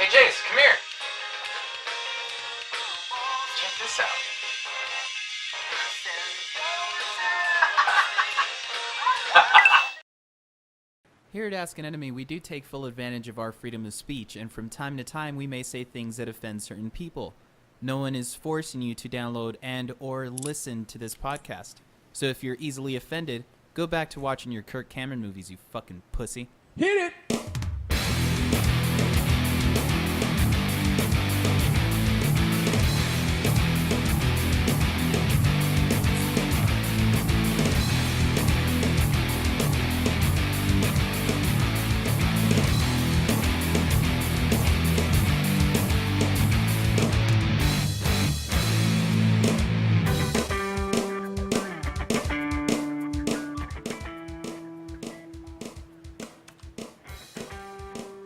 Hey Jace, come here. Check this out. Here at Ask an Enemy, we do take full advantage of our freedom of speech, and from time to time we may say things that offend certain people. No one is forcing you to download and or listen to this podcast. So if you're easily offended, go back to watching your Kirk Cameron movies, you fucking pussy. Hit it!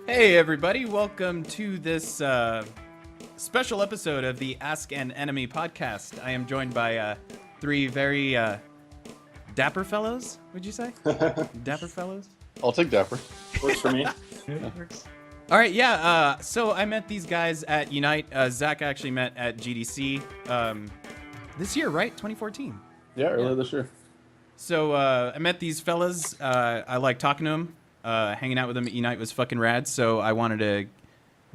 Hey everybody, welcome to this special episode of the Ask an Enemy podcast. I am joined by three very dapper fellows, would you say? Dapper fellows? I'll take Dapper. Works for me. All right, yeah, so I met these guys at Unite. Zach actually met at GDC this year, right? 2014. Yeah, earlier this year. So I met these fellas. I like talking to them. Hanging out with them at Unite was fucking rad, so I wanted to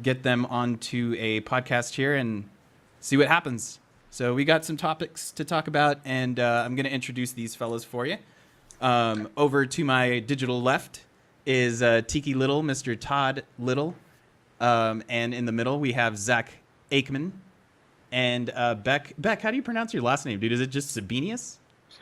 get them onto a podcast here and see what happens. So we got some topics to talk about, and I'm going to introduce these fellas for you. Over to my digital left is Tiki Little, Mr. Todd Little. And in the middle, we have Zach Aikman. And Beck, how do you pronounce your last name, dude? Is it just Sebenius?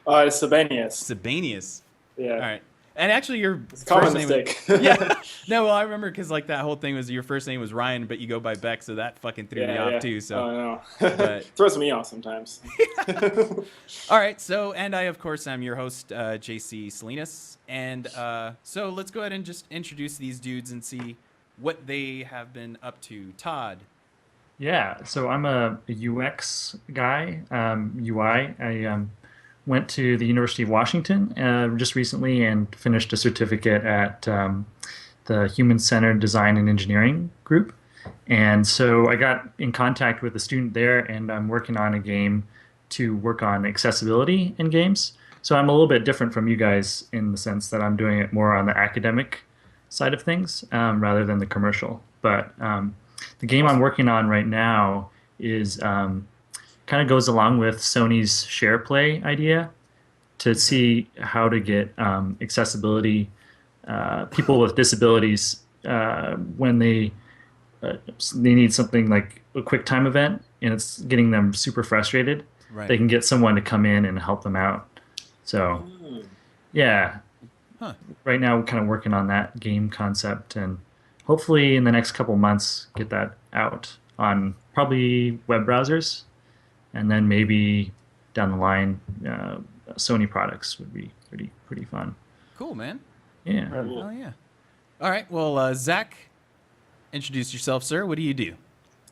It's Sebenius. Sebenius. Yeah. All right. And actually, your It's a common first name mistake. yeah. No, well, I remember because like that whole thing was your first name was Ryan, but you go by Beck, so that fucking threw me off too. So, I know. But- Throws me off sometimes. all right. So, and I of course am your host, JC Salinas, and so let's go ahead and just introduce these dudes and see what they have been up to. Todd. Yeah, so I'm a UX guy, UI. I went to the University of Washington just recently and finished a certificate at the Human-Centered Design and Engineering group. And so I got in contact with a student there, and I'm working on a game to work on accessibility in games. So I'm a little bit different from you guys in the sense that I'm doing it more on the academic side of things rather than the commercial. But the game I'm working on right now is kind of goes along with Sony's share play idea to see how to get accessibility people with disabilities when they need something like a quick time event and it's getting them super frustrated. Right. They can get someone to come in and help them out. So yeah, right now we're kind of working on that game concept and hopefully in the next couple months get that out on probably web browsers. And then maybe down the line, Sony products would be pretty fun. Cool, man. Yeah. Oh yeah. All right. Well, Zach, introduce yourself, sir. What do you do?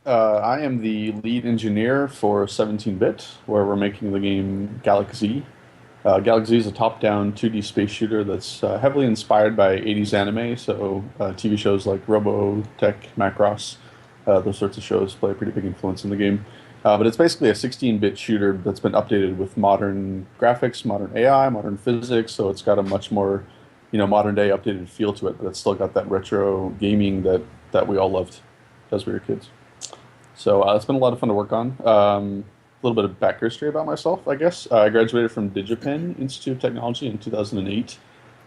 I am the lead engineer for 17-bit, where we're making the game Galak-Z. Galak-Z is a top-down 2D space shooter that's heavily inspired by 80s anime, so TV shows like Robotech, Macross, those sorts of shows play a pretty big influence in the game. But it's basically a 16-bit shooter that's been updated with modern graphics, modern AI, modern physics, so it's got a much more, modern-day updated feel to it, but it's still got that retro gaming that we all loved as we were kids. So it's been a lot of fun to work on. A little bit of back history about myself, I guess. I graduated from DigiPen Institute of Technology in 2008,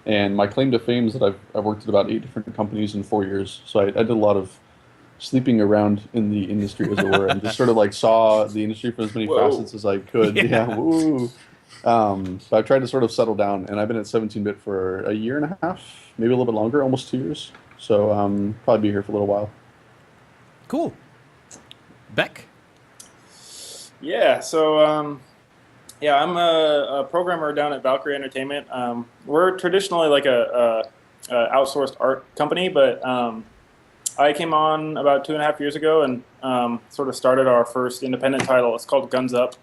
and my claim to fame is that I've worked at about 8 different companies in 4 years, so I did a lot of sleeping around in the industry, as it were, and just sort of like saw the industry from as many facets as I could. Yeah, woo. But I tried to sort of settle down, and I've been at 17-bit for a year and a half, maybe a little bit longer, almost 2 years. So probably be here for a little while. Cool. Beck. Yeah, so I'm a programmer down at Valkyrie Entertainment. We're traditionally like a outsourced art company, but I came on about 2.5 years ago and sort of started our first independent title. It's called Guns Up.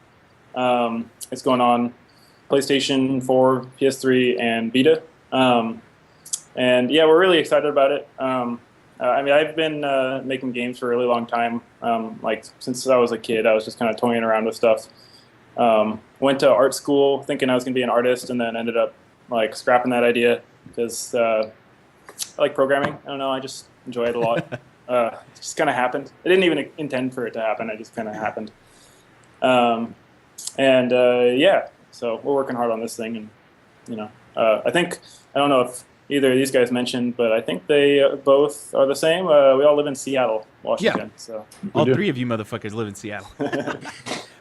It's going on PlayStation 4, PS3, and Vita. And yeah, we're really excited about it. I mean, I've been making games for a really long time. Like since I was a kid, I was just kind of toying around with stuff. Went to art school thinking I was going to be an artist, and then ended up like scrapping that idea because I like programming. I don't know, I just enjoy it a lot. It just kind of happened. I didn't even intend for it to happen. It just kind of happened. Yeah, so we're working hard on this thing, and I think I don't know if either of these guys mentioned, but I think they both are the same. We all live in Seattle, Washington. Yeah. So All three of you motherfuckers live in Seattle.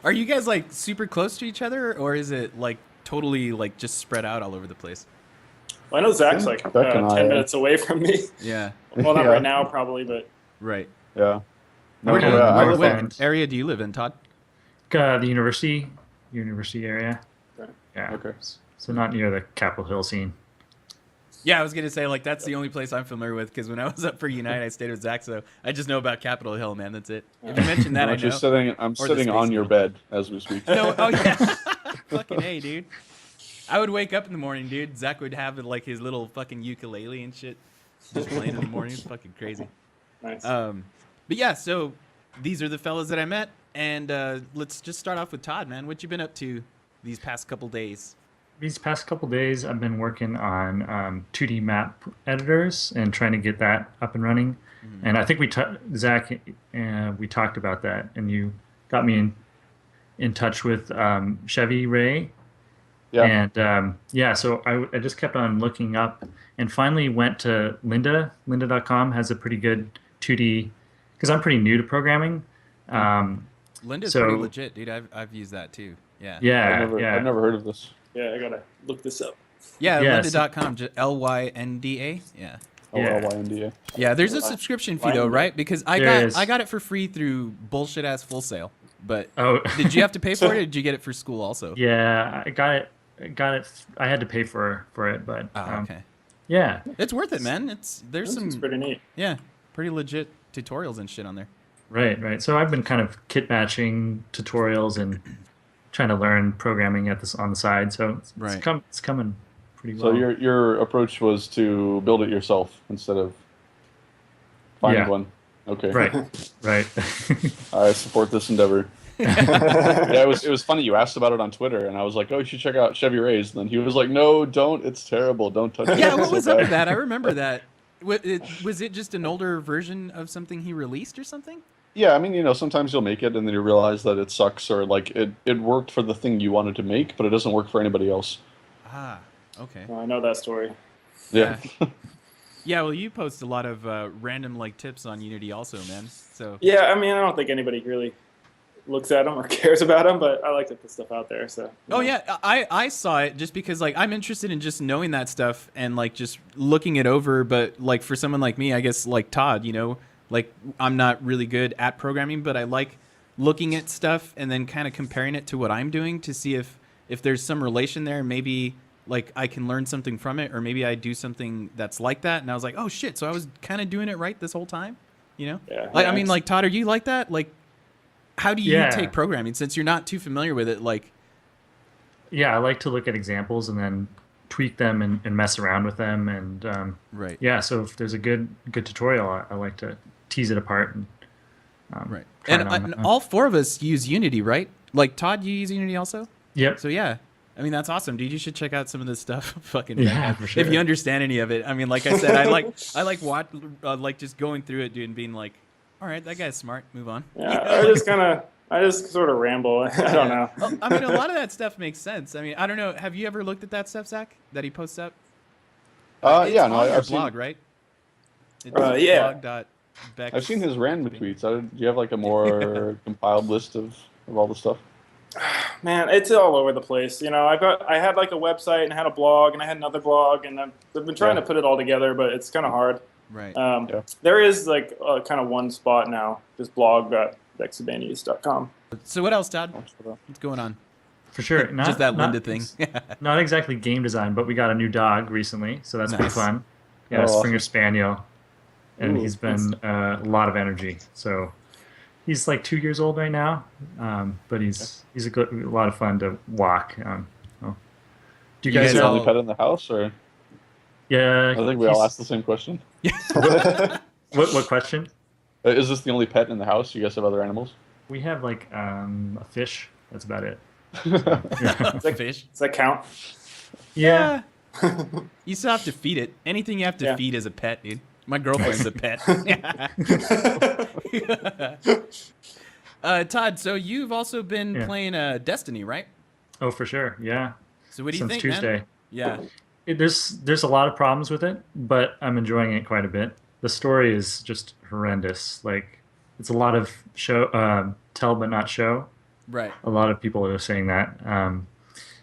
Are you guys like super close to each other, or is it like totally like just spread out all over the place? well, I know Zach's like Beck and 10 I- minutes away from me. Yeah. Well, not Yeah. right now, probably, but Right. Yeah. No, Where do you, yeah, I was what on- area do you live in, Todd? The university area. Okay. Yeah. Okay. So not near the Capitol Hill scene. Yeah, I was gonna say like that's the only place I'm familiar with because when I was up for Unite, I stayed with Zach, so I just know about Capitol Hill, man. That's it. If you mentioned that, I'm I know. actually sitting. I'm Or the sitting on Space your Needle. bed as we speak. No, oh yeah, fucking A, dude. I would wake up in the morning, dude. Zach would have like his little fucking ukulele and shit, just playing in the morning. It's fucking crazy. nice. But yeah, so these are the fellas that I met, and let's just start off with Todd, man. What you been up to these past couple days? These past couple days, I've been working on 2D map editors and trying to get that up and running. And I think Zach, we talked about that, and you got me in touch with Chevy Ray. Yeah. And so I just kept on looking up and finally went to Lynda. Lynda.com has a pretty good 2D, because I'm pretty new to programming. Linda's So- pretty legit, dude. I've used that too. Yeah. I've never heard of this. Yeah, I gotta look this up. Yeah, Yeah, lynda.com, Lynda. Yeah. Yeah. LYNDA. Yeah, there's a subscription fee though, Lynda. right? Because There is. I got it for free through bullshit ass Full Sail. But Oh, did you have to pay for it, or did you get it for school also? yeah, I got it. I had to pay for it, but Oh, okay. yeah, It's worth it, man. There's This some is pretty neat. pretty legit tutorials and shit on there. right. So I've been kind of kit matching tutorials and trying to learn programming on the side. So Right. it's coming pretty well. So your approach was to build it yourself instead of find Yeah. one. Okay. right. I support this endeavor. Yeah, it was funny. You asked about it on Twitter, and I was like, "Oh, you should check out Chevy Ray's." And then he was like, "No, don't. It's terrible. Don't touch it." Yeah, It's what so was up bad." with that? I remember that. Was it just an older version of something he released or something? Yeah, I mean, sometimes you'll make it, and then you realize that it sucks, or like it worked for the thing you wanted to make, but it doesn't work for anybody else. Ah, okay. Oh, I know that story. Yeah. Yeah, well, you post a lot of random like tips on Unity also, man. So Yeah, I mean, I don't think anybody really looks at them or cares about them, but I like to put stuff out there. So. Oh yeah, I saw it just because like I'm interested in just knowing that stuff and like just looking it over. But like for someone like me, I guess like Todd, like I'm not really good at programming, but I like looking at stuff and then kind of comparing it to what I'm doing to see if there's some relation there. Maybe like I can learn something from it, or maybe I do something that's like that. And I was like, oh shit, so I was kind of doing it right this whole time, Yeah. Like I mean, like Todd, are you like that? Like, how do you Yeah. take programming since you're not too familiar with it? Like. Yeah, I like to look at examples and then tweak them and mess around with them. And Right. yeah, so if there's a good tutorial, I like to tease it apart. And, Right. try And, it on. and all four of us use Unity, right? Like Todd, you use Unity also? Yep. So yeah. I mean, that's awesome, dude. You should check out some of this stuff. Fucking Yeah, badass. for sure. If you understand any of it. I mean, like I said, like just going through it, dude, and being like, all right, that guy's smart. Move on. Yeah, I just sort of ramble. I don't know. Well, I mean, a lot of that stuff makes sense. I mean, I don't know. Have you ever looked at that stuff, Zach, that he posts up? It's Yeah, on no, your I've blog, seen. right? It's Yeah. blog.beck. I've seen his random tweets. Do you have like a more compiled list of all the stuff? Man, it's all over the place. I had like a website and I had a blog and I had another blog, and I've been trying Yeah. to put it all together, but it's kind of hard. Right. Yeah. There is like kind of one spot now, just blog.sebenius.com. So what else, Todd? What's going on? For sure. Not, Just that not- Linda thing. Not exactly game design, but we got a new dog recently, so that's pretty Nice. fun. Yeah, Oh, a awesome. Springer Spaniel, and Ooh, he's been a lot of energy. So he's like 2 years old right now, but he's a lot of fun to walk. Do you You guys guys have? all- Only pet in the house, or Yeah, I think we all he's- asked the same question. What question? Is this the only pet in the house? You guys have other animals? We have like a fish. That's about it. Fish. Does that count? Yeah. You still have to feed it. Anything you have to feed is a pet, dude. My girlfriend's a pet. Todd, so you've also been playing Destiny, right? Oh, for sure. Yeah. So what do you Since think, Tuesday. man? Yeah. There's a lot of problems with it, but I'm enjoying it quite a bit. The story is just horrendous. Like, it's a lot of tell but not show. Right. A lot of people are saying that.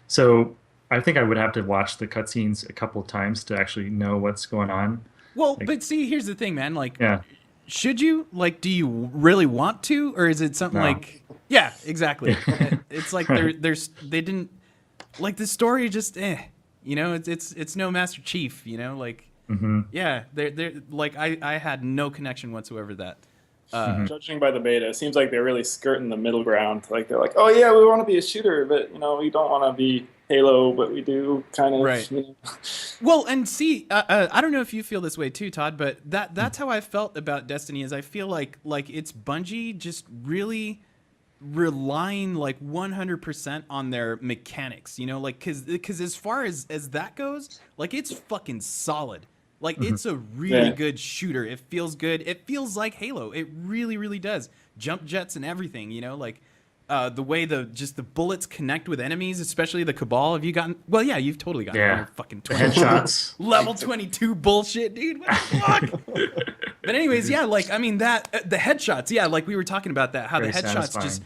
So I think I would have to watch the cutscenes a couple of times to actually know what's going on. Well, but see, here's the thing, man. Like, Yeah. should you? Like, do you really want to? Or is it something No. like... Yeah, exactly. It's like they didn't... Like, the story just, You know, it's no Master Chief, you know? Like, yeah, they're like, I had no connection whatsoever to that. Judging by the beta, it seems like they're really skirting the middle ground. Like, they're like, oh yeah, we want to be a shooter, but, you know, we don't want to be Halo, but we do kind of. Right. You know. Well, and see, I don't know if you feel this way too, Todd, but that's how I felt about Destiny. Is I feel like it's Bungie just really relying like 100% on their mechanics, you know, like because as far as that goes, like it's fucking solid. Like it's a really good shooter. It feels good. It feels like Halo. It really, really does. Jump jets and everything, you know, like. The way the bullets connect with enemies, especially the Cabal. Have you gotten? Well, yeah, you've totally gotten your fucking 20 headshots. level 22 bullshit, dude. What the fuck? But anyways, yeah, like I mean that the headshots, yeah, like we were talking about that, how Very the headshots satisfying. just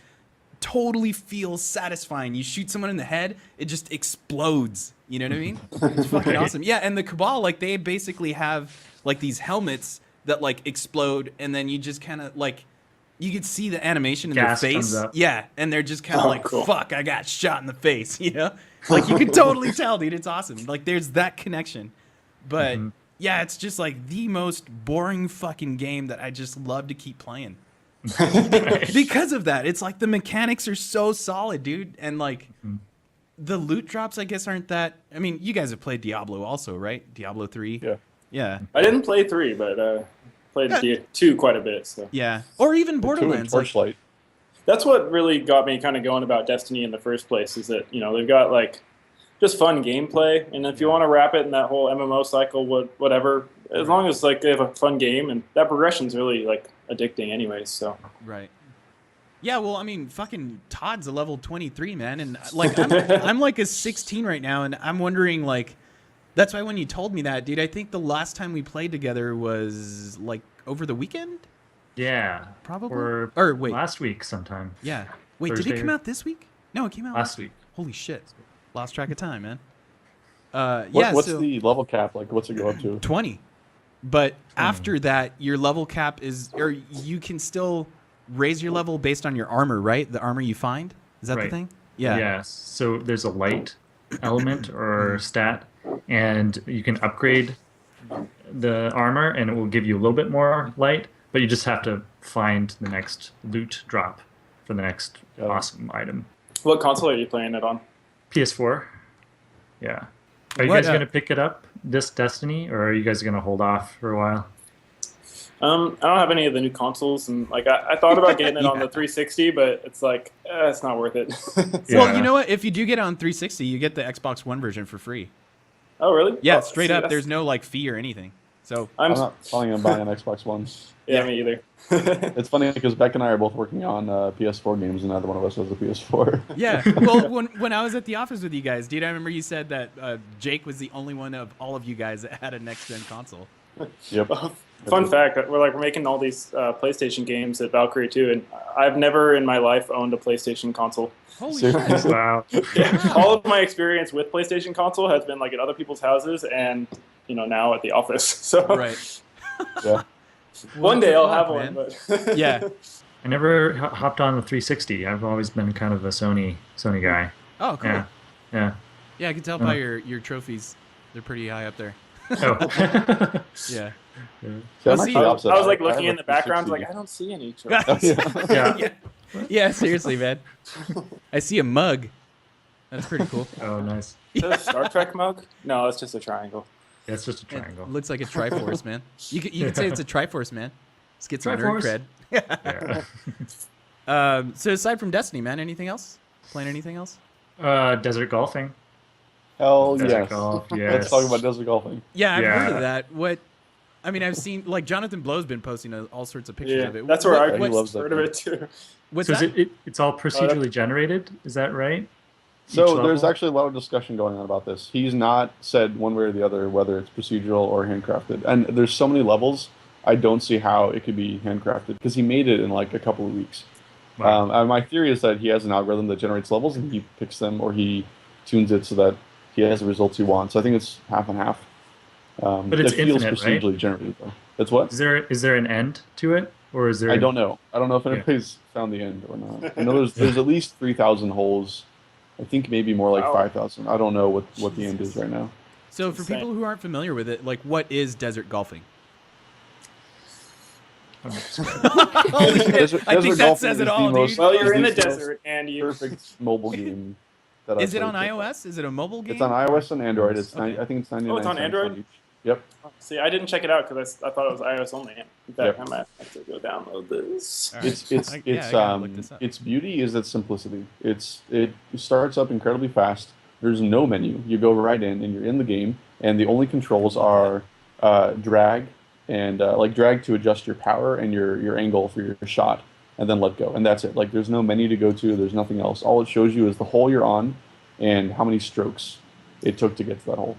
totally feel satisfying. You shoot someone in the head, it just explodes. You know what I mean? It's fucking awesome. Yeah, and the Cabal, like they basically have like these helmets that like explode, and then you just kind of like. You could see the animation in Gas their comes face. up. Yeah, and they're just kind of like, cool. fuck, I got shot in the face, you know? Like, you can totally tell, dude. It's awesome. Like, there's that connection. But, yeah, it's just, like, the most boring fucking game that I just love to keep playing. Because of that. It's like the mechanics are so solid, dude. And, like, the loot drops, I guess, aren't that... I mean, you guys have played Diablo also, right? Diablo 3? Yeah. Yeah. I didn't play 3, but played 2 quite a bit. So Yeah. Or even Two and Borderlands. Like, Torchlight. that's what really got me kind of going about Destiny in the first place. Is that, you know, they've got like just fun gameplay, and if you want to wrap it in that whole MMO cycle, whatever, as long as like they have a fun game, and that progression's really like addicting, anyways. So right. Yeah, well, I mean, fucking Todd's a level 23, man, and like I'm like a 16 right now, and I'm wondering like, that's why when you told me that, dude, I think the last time we played together was like over the weekend, Yeah. probably. Or wait, last week sometime. yeah, wait, did Thursday it come or- out this week? No, it came out Last week. Holy shit, lost track of time, man. What's so the level cap? Like, what's it go up to? 20, but after that, your level cap is, or you can still raise your level based on your armor, right? The armor you find, is that the Right. thing? Yeah. Yeah. So there's a light element or stat, and you can upgrade the armor, and it will give you a little bit more light. But you just have to find the next loot drop for the next awesome item. what console are you playing it on? PS4. Yeah. Are you What, guys gonna pick it up this Destiny, or are you guys gonna hold off for a while? I don't have any of the new consoles, and like I thought about getting it on Yeah. the 360, but it's like it's not worth it. Yeah. Well, you know what? If you do get it on 360, you get the Xbox One version for free. Oh, really? Yeah, Oh, straight see, up. that's- There's no like fee or anything. So I'm I'm not planning on buying an Xbox One. yeah, me either. It's funny because Beck and I are both working on PS4 games, and neither one of us has a PS4. yeah. Well, when I was at the office with you guys, dude, I remember you said that Jake was the only one of all of you guys that had a next gen console. Yep. Fun fact: we're making all these PlayStation games at Valkyrie too, and I've never in my life owned a PlayStation console. Holy Seriously? shit! Wow. Yeah. All of my experience with PlayStation console has been like at other people's houses, and now at the office. So Right. Yeah. one What day the I'll fuck, have man? one. But Yeah. I never hopped on the 360. I've always been kind of a Sony guy. Oh, cool. Yeah. Yeah, Yeah. I can tell by your trophies. They're pretty high up there. Oh. Yeah. See, I'm Well, see, actually opposite. I was like I have looking a in the background, like 360. I don't see any. Oh, yeah. Yeah. Yeah, seriously, man. I see a mug. That's pretty cool. Oh, nice. Is that a Star Trek mug? No, it's just a triangle. Yeah, it's just a triangle. It looks like a Triforce, man. You could say it's a Triforce, man. Let's get some nerd Triforce. cred. Yeah. So aside from Destiny, man, anything else? Playing anything else? Desert golfing. Hell Desert yes. golf, Let's yes. talk about desert golfing. Yeah, I've heard Yeah. of that. What? I mean, I've seen like Jonathan Blow's been posting all sorts of pictures Yeah, of it. that's where I he loves that heard of it too. What's So that? it's all procedurally generated? Is that right? So Each there's level? actually a lot of discussion going on about this. He's not said one way or the other whether it's procedural or handcrafted. And there's so many levels, I don't see how it could be handcrafted because he made it in like a couple of weeks. Wow. And my theory is that he has an algorithm that generates levels and he picks them or he tunes it so that he has the results he wants. So I think it's half and half. But it's it feels infinite, right? procedurally generated though. That's what? Is there an end to it, or is there? I don't know. I don't know if anybody's found the end or not. I know there's at least 3,000 holes. I think maybe more like Wow. 5,000. I don't know what the end is right now. So for insane. people who aren't familiar with it, like, what is desert golfing? Holy shit. Desert- I think desert that golfing says is it the all, most- dude. Well, you're in the Is the most desert and you. Perfect mobile game. That Is I've it on played so far. iOS? Is it a mobile game? It's on iOS and Android. It's Okay. I think it's 99 Oh, it's on cents Android? each. Yep. See, I didn't check it out because I thought it was iOS only. In fact, Yep. I might have to go download this. All right. It's I gotta look this up. its beauty is its simplicity. It starts up incredibly fast. There's no menu. You go right in and you're in the game, and the only controls are drag and like drag to adjust your power and your angle for your shot, and then let go, and that's it. Like there's no menu to go to. There's nothing else. All it shows you is the hole you're on and how many strokes it took to get to that hole.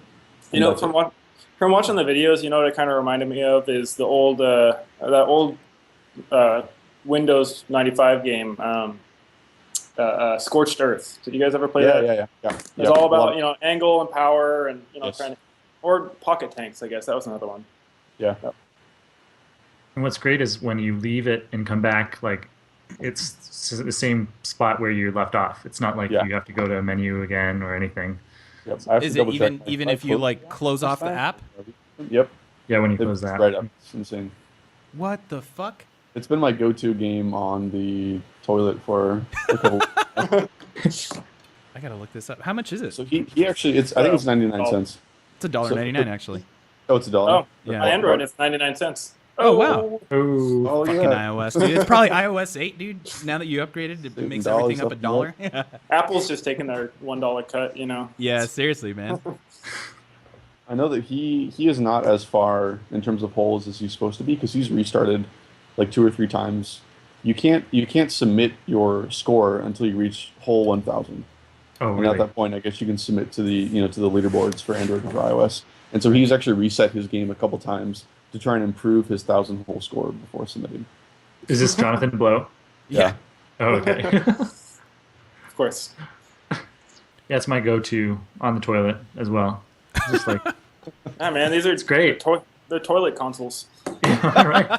You know, And that's from watching the videos, you know what it kind of reminded me of is the old Windows 95 game, Scorched Earth. Did you guys ever play that? Yeah. It's all about angle and power and Yes. trying to, or pocket tanks. I guess that was another one. Yeah. And what's great is when you leave it and come back, like it's the same spot where you left off. It's not like Yeah. you have to go to a menu again or anything. Yep. I have Is to it double-check. even I if you closed like close off the app? Yep. Yeah, when you It's close that. right up. It's insane. What the fuck? It's been my go-to game on the toilet for a couple. I gotta look this up. How much is it? So he actually I think it's 99 cents. It's $1.99 actually. Oh, it's $1. Oh, Yeah. on Android, it's 99 cents. Oh wow. Oh, Oh Fucking yeah. iOS, dude. It's probably iOS 8, dude. Now that you upgraded, it Saving makes dollars everything up up a the dollar. Apple's just taking their $1 cut. Yeah, seriously, man. I know that he is not as far in terms of holes as he's supposed to be because he's restarted like 2 or 3 times. You can't submit your score until you reach hole 1,000. oh, And really? at that point, I guess you can submit to the to the leaderboards for Android and for iOS. And so he's actually reset his game a couple times to try and improve his 1,000 hole score before submitting. Is this Jonathan Blow? Yeah. Oh, okay. Of course. Yeah, it's my go-to on the toilet as well. Just like, Yeah, man, these are great. They're toilet consoles. right.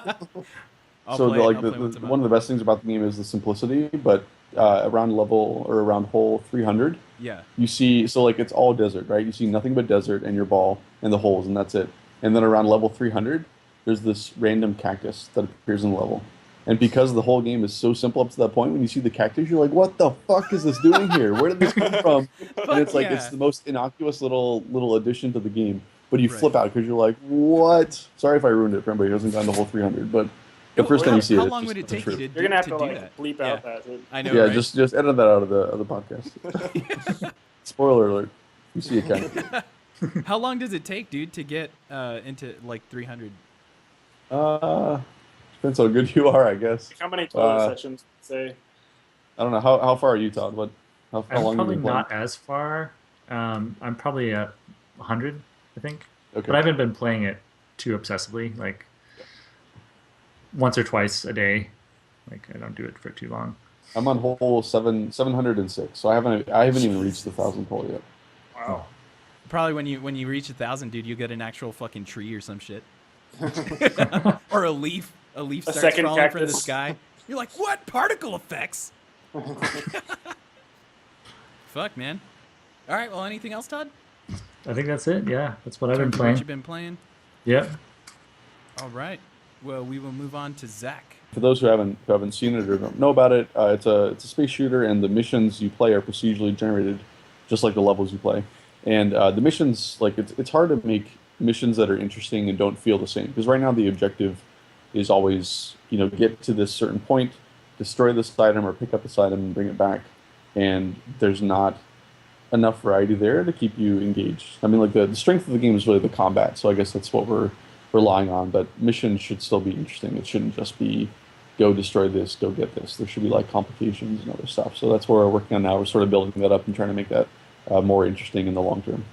I'll So play, like I'll play once a one of the best things about the game is the simplicity, but around level or around hole 300, Yeah. you see, so like it's all desert, right? You see nothing but desert and your ball and the holes, and that's it. And then around level 300, there's this random cactus that appears in the level. And because the whole game is so simple up to that point, when you see the cactus, you're like, what the fuck is this doing here? Where did this come from? And it's like, yeah. it's the most innocuous little addition to the game. But you Right. flip out because you're like, what? Sorry if I ruined it for anybody who hasn't gotten the whole 300, but the first time you see it, How it's long just would it it's a take you trip. to You're gonna have to to do like that? bleep Yeah. out that. Dude. I know, Yeah, right? just edit that out of the podcast. Spoiler alert. You see a cactus. How long does it take, dude, to get into like 300? Depends how good you are, I guess. How many toilet Uh, sessions say? I don't know. How far are you, Todd? How I'm long probably have you been not as far. I'm probably at 100, I think. playing? But I haven't been playing it too obsessively, like once or twice a day. Like I don't do it for too long. I'm on hole 706, so I haven't even reached the 1,000 hole yet. Wow. Probably when you reach 1,000, dude, you get an actual fucking tree or some shit, or a leaf. A leaf starts second falling from the cactus. sky. You're like, what particle effects? Fuck, man. All right. Well, anything else, Todd? I think that's it. Yeah, that's what I've been What playing. you been playing? Yep. All right. Well, we will move on to Zach. For those who haven't seen it or don't know about it, it's a space shooter, and the missions you play are procedurally generated, just like the levels you play. And the missions, like it's hard to make missions that are interesting and don't feel the same. Because right now the objective is always, get to this certain point, destroy this item or pick up this item and bring it back. And there's not enough variety there to keep you engaged. I mean, like the strength of the game is really the combat, so I guess that's what we're relying on. But missions should still be interesting. It shouldn't just be go destroy this, go get this. There should be like complications and other stuff. So that's what we're working on now. We're sort of building that up and trying to make that more interesting in the long term.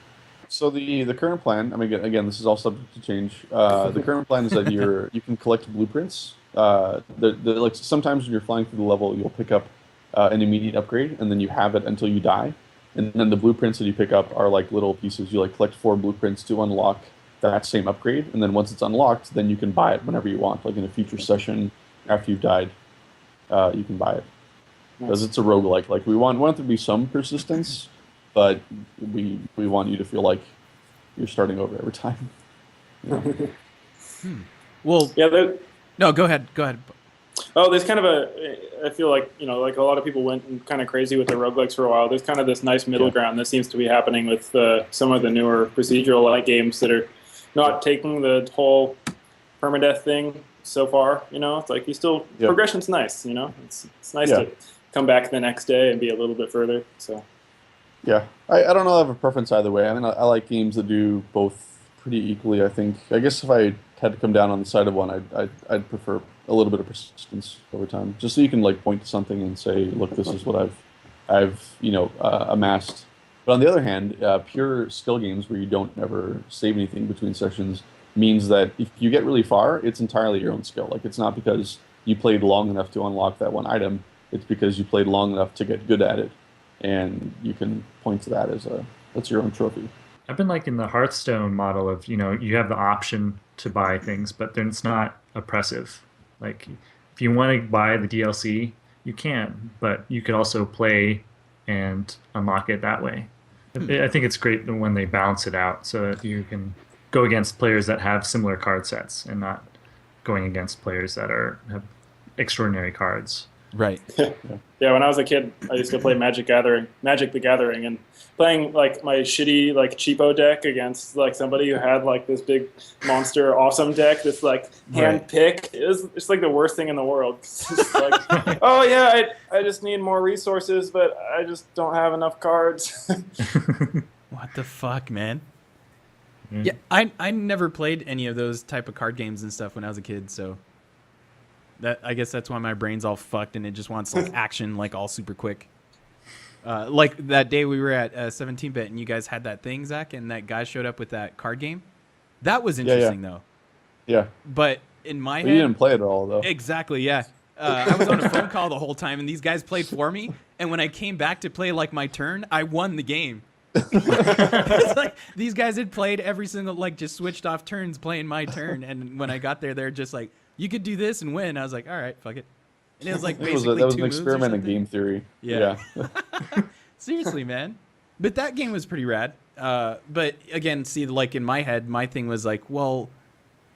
So the current plan, I mean, again, this is all subject to change. The current plan is that you can collect blueprints. Like sometimes when you're flying through the level, you'll pick up an immediate upgrade, and then you have it until you die. And then the blueprints that you pick up are like little pieces. You like collect 4 blueprints to unlock that same upgrade, and then once it's unlocked, then you can buy it whenever you want. Like in a future session after you've died, you can buy it. Because it's a roguelike. Like we want there to be some persistence, but we want you to feel like you're starting over every time. Well, Yeah, no, go ahead. oh, there's kind of I feel like, like a lot of people went kind of crazy with the roguelikes for a while. There's kind of this nice middle ground that seems to be happening with some of the newer procedural-like games that are not taking the whole permadeath thing so far. It's like progression's nice. It's nice to come back the next day and be a little bit further. So yeah, I don't know. I have a preference either way. I mean, I like games that do both pretty equally. I guess if I had to come down on the side of one, I'd prefer a little bit of persistence over time, just so you can like point to something and say, look, this is what I've amassed. But on the other hand, pure skill games where you don't ever save anything between sessions means that if you get really far, it's entirely your own skill. Like it's not because you played long enough to unlock that one item. It's because you played long enough to get good at it, and you can point to that as that's your own trophy. I've been like in the Hearthstone model of, you have the option to buy things, but then it's not oppressive. Like if you want to buy the DLC, you can, but you could also play and unlock it that way. I think it's great when they balance it out so that you can go against players that have similar card sets and not going against players that have extraordinary cards. Right. Yeah, when I was a kid, I used to play Magic the Gathering, and playing like my shitty like cheapo deck against like somebody who had like this big monster awesome deck that's like hand picked. It's like the worst thing in the world. It's just like, oh yeah, I just need more resources, but I just don't have enough cards. What the fuck, man? Yeah, I never played any of those type of card games and stuff when I was a kid, so I guess that's why my brain's all fucked and it just wants like action, like all super quick. Like that day we were at 17-bit and you guys had that thing, Zach, and that guy showed up with that card game. That was interesting though. Yeah. But in my head, you didn't play it at all though. Exactly. Yeah. I was on a phone call the whole time and these guys played for me. And when I came back to play like my turn, I won the game. It's like these guys had played every single, like just switched off turns playing my turn. And when I got there, they're just like, you could do this and win. I was like, all right, fuck it. And it was like basically that was two an moves or experiment in something. game theory. Yeah. Seriously, man. But that game was pretty rad. But again, see, like in my head, my thing was like, well,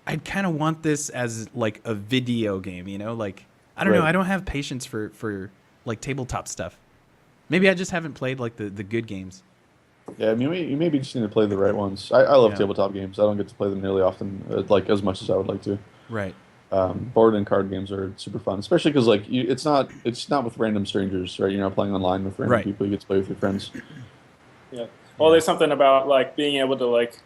I'd kind of want this as like a video game, Like, I don't know. I don't have patience for like tabletop stuff. Maybe I just haven't played like the good games. Yeah, I mean, you maybe just need to play the right ones. I love tabletop games. I don't get to play them nearly often, like as much as I would like to. Right. Board and card games are super fun, especially because like it's not with random strangers, right? You're not playing online with random people. You get to play with your friends. Yeah. Well, there's something about like being able to like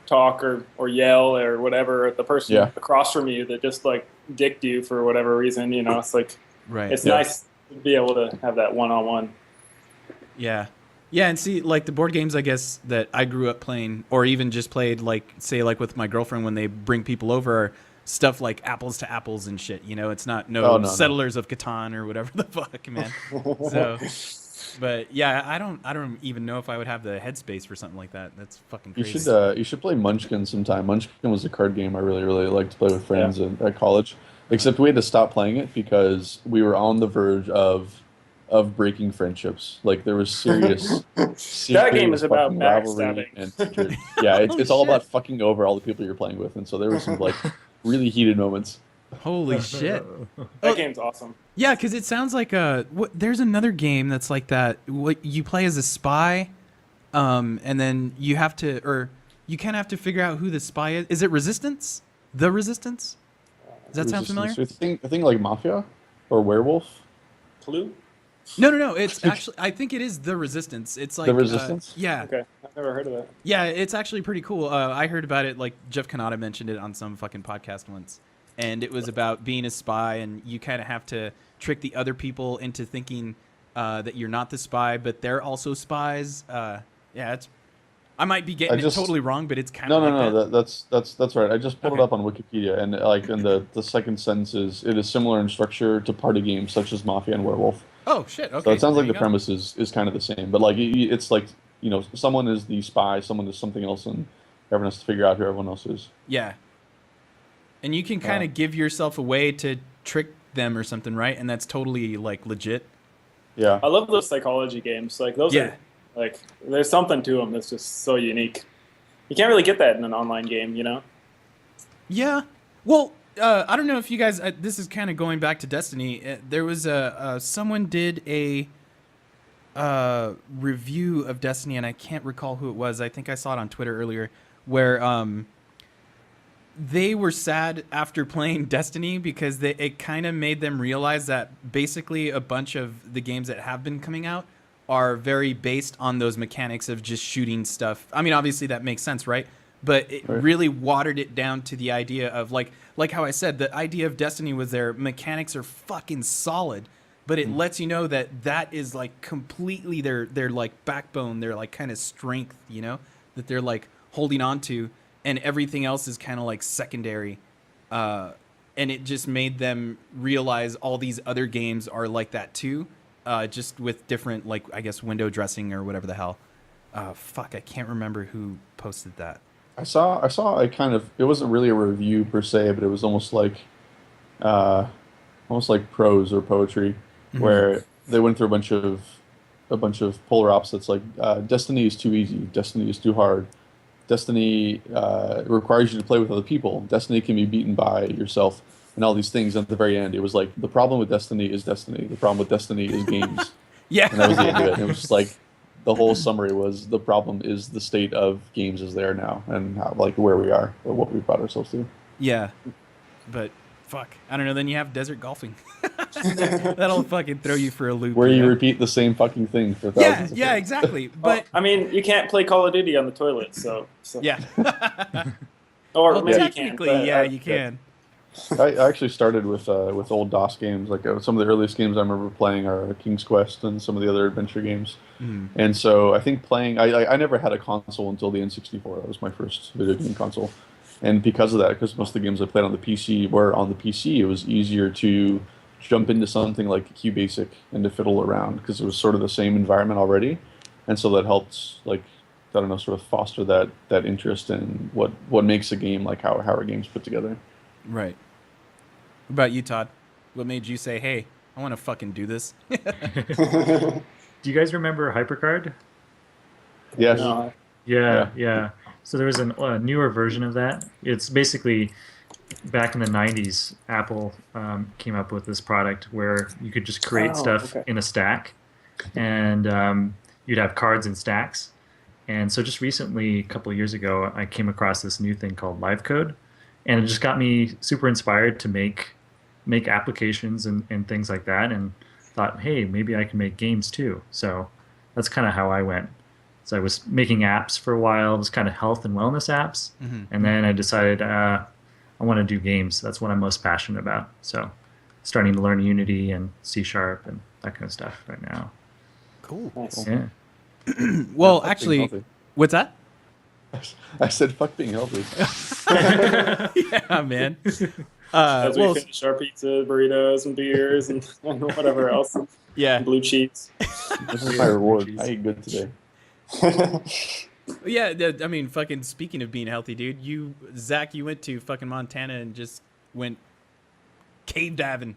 talk or yell or whatever at the person across from you that just like dicked you for whatever reason. It's like it's nice to be able to have that one-on-one. Yeah. Yeah, and see, like the board games, I guess, that I grew up playing, or even just played, like, say, like with my girlfriend when they bring people over, are stuff like Apples to Apples and shit. It's not Settlers of Catan or whatever the fuck, man. So, but yeah, I don't even know if I would have the headspace for something like that. That's fucking crazy. You should play Munchkin sometime. Munchkin was a card game I really liked to play with friends at college. Except we had to stop playing it because we were on the verge of breaking friendships. Like there was serious that game is about backstabbing. It's all about fucking over all the people you're playing with, and so there were some like really heated moments. Holy shit. That game's awesome. Yeah, because it sounds like there's another game that's like that. You play as a spy, and then you have to, or you kind of have to figure out who the spy is. Is it Resistance? The Resistance? Does that sound familiar? So I think like Mafia or Werewolf. Clue? No. It's actually, I think it is The Resistance. It's like The Resistance? yeah. Okay, I've never heard of that. Yeah, it's actually pretty cool. I heard about it, like Jeff Kanata mentioned it on some fucking podcast once. And it was about being a spy, and you kind of have to trick the other people into thinking that you're not the spy, but they're also spies. I might be getting it totally wrong, but it's kind of No. That's right. I just pulled it up on Wikipedia, and the second sentence is, it is similar in structure to party games such as Mafia and Werewolf. Oh shit! Okay. So it sounds there like the premise is kind of the same, but like it's like, someone is the spy, someone is something else, and everyone has to figure out who everyone else is. Yeah. And you can kind of give yourself a way to trick them or something, right? And that's totally like legit. Yeah. I love those psychology games. Like those are like, there's something to them that's just so unique. You can't really get that in an online game, Yeah. Well, I don't know if you guys. This is kind of going back to Destiny. There was someone did a review of Destiny, and I can't recall who it was. I think I saw it on Twitter earlier, where they were sad after playing Destiny because it kind of made them realize that basically a bunch of the games that have been coming out are very based on those mechanics of just shooting stuff. I mean, obviously that makes sense, right? But it really watered it down to the idea of like how I said, the idea of Destiny was their mechanics are fucking solid, but it lets you know that is like completely their like backbone, their like kind of strength, that they're like holding on to, and everything else is kind of like secondary. And it just made them realize all these other games are like that too, just with different, like, I guess, window dressing or whatever the hell. Fuck, I can't remember who posted that. I saw a kind of, it wasn't really a review per se, but it was almost like prose or poetry, where they went through a bunch of polar opposites. Like Destiny is too easy, Destiny is too hard, Destiny requires you to play with other people, Destiny can be beaten by yourself, and all these things. At the very end, it was like, the problem with Destiny is Destiny, the problem with Destiny is games. Yeah. And that was the end of it. It was just like, the whole summary was, the problem is the state of games as they are now, and how, like, where we are, or what we've brought ourselves to. Yeah. But fuck, I don't know. Then you have desert golfing. That'll fucking throw you for a loop. Where you repeat the same fucking thing for thousands of Yeah, times. exactly. But I mean, you can't play Call of Duty on the toilet, so. yeah. Or Well, maybe technically, you can. yeah, you can. I actually started with old DOS games. Like some of the earliest games I remember playing are King's Quest and some of the other adventure games. And so I think I never had a console until the N64. That was my first video game console. And because of that, because most of the games I played on the PC were on the PC, it was easier to jump into something like QBasic and to fiddle around, because it was sort of the same environment already. And so that helped, like, I don't know, sort of foster that interest in what makes a game, like how are games put together. Right. What about you, Todd? What made you say, hey, I want to fucking do this? Do you guys remember HyperCard? Yes. No. Yeah. So there was a newer version of that. It's basically, back in the 90s, Apple came up with this product where you could just create stuff in a stack, and you'd have cards in stacks. And so just recently, a couple of years ago, I came across this new thing called LiveCode, and it just got me super inspired to make applications and things like that, and thought, hey, maybe I can make games too. So that's kind of how I went. So I was making apps for a while. It was kind of health and wellness apps. And then I decided I want to do games. That's what I'm most passionate about. So starting to learn Unity and C# and that kind of stuff right now. Cool. Nice. Yeah. Well, Fuck being actually, healthy. what's that? I said fuck being healthy. Yeah, man. As we Well, finish our pizza, burritos, and beers, and whatever else. yeah. Blue cheese. This is my reward. I ate good today. Yeah, I mean, fucking speaking of being healthy, dude, Zach, you went to fucking Montana and just went cave diving.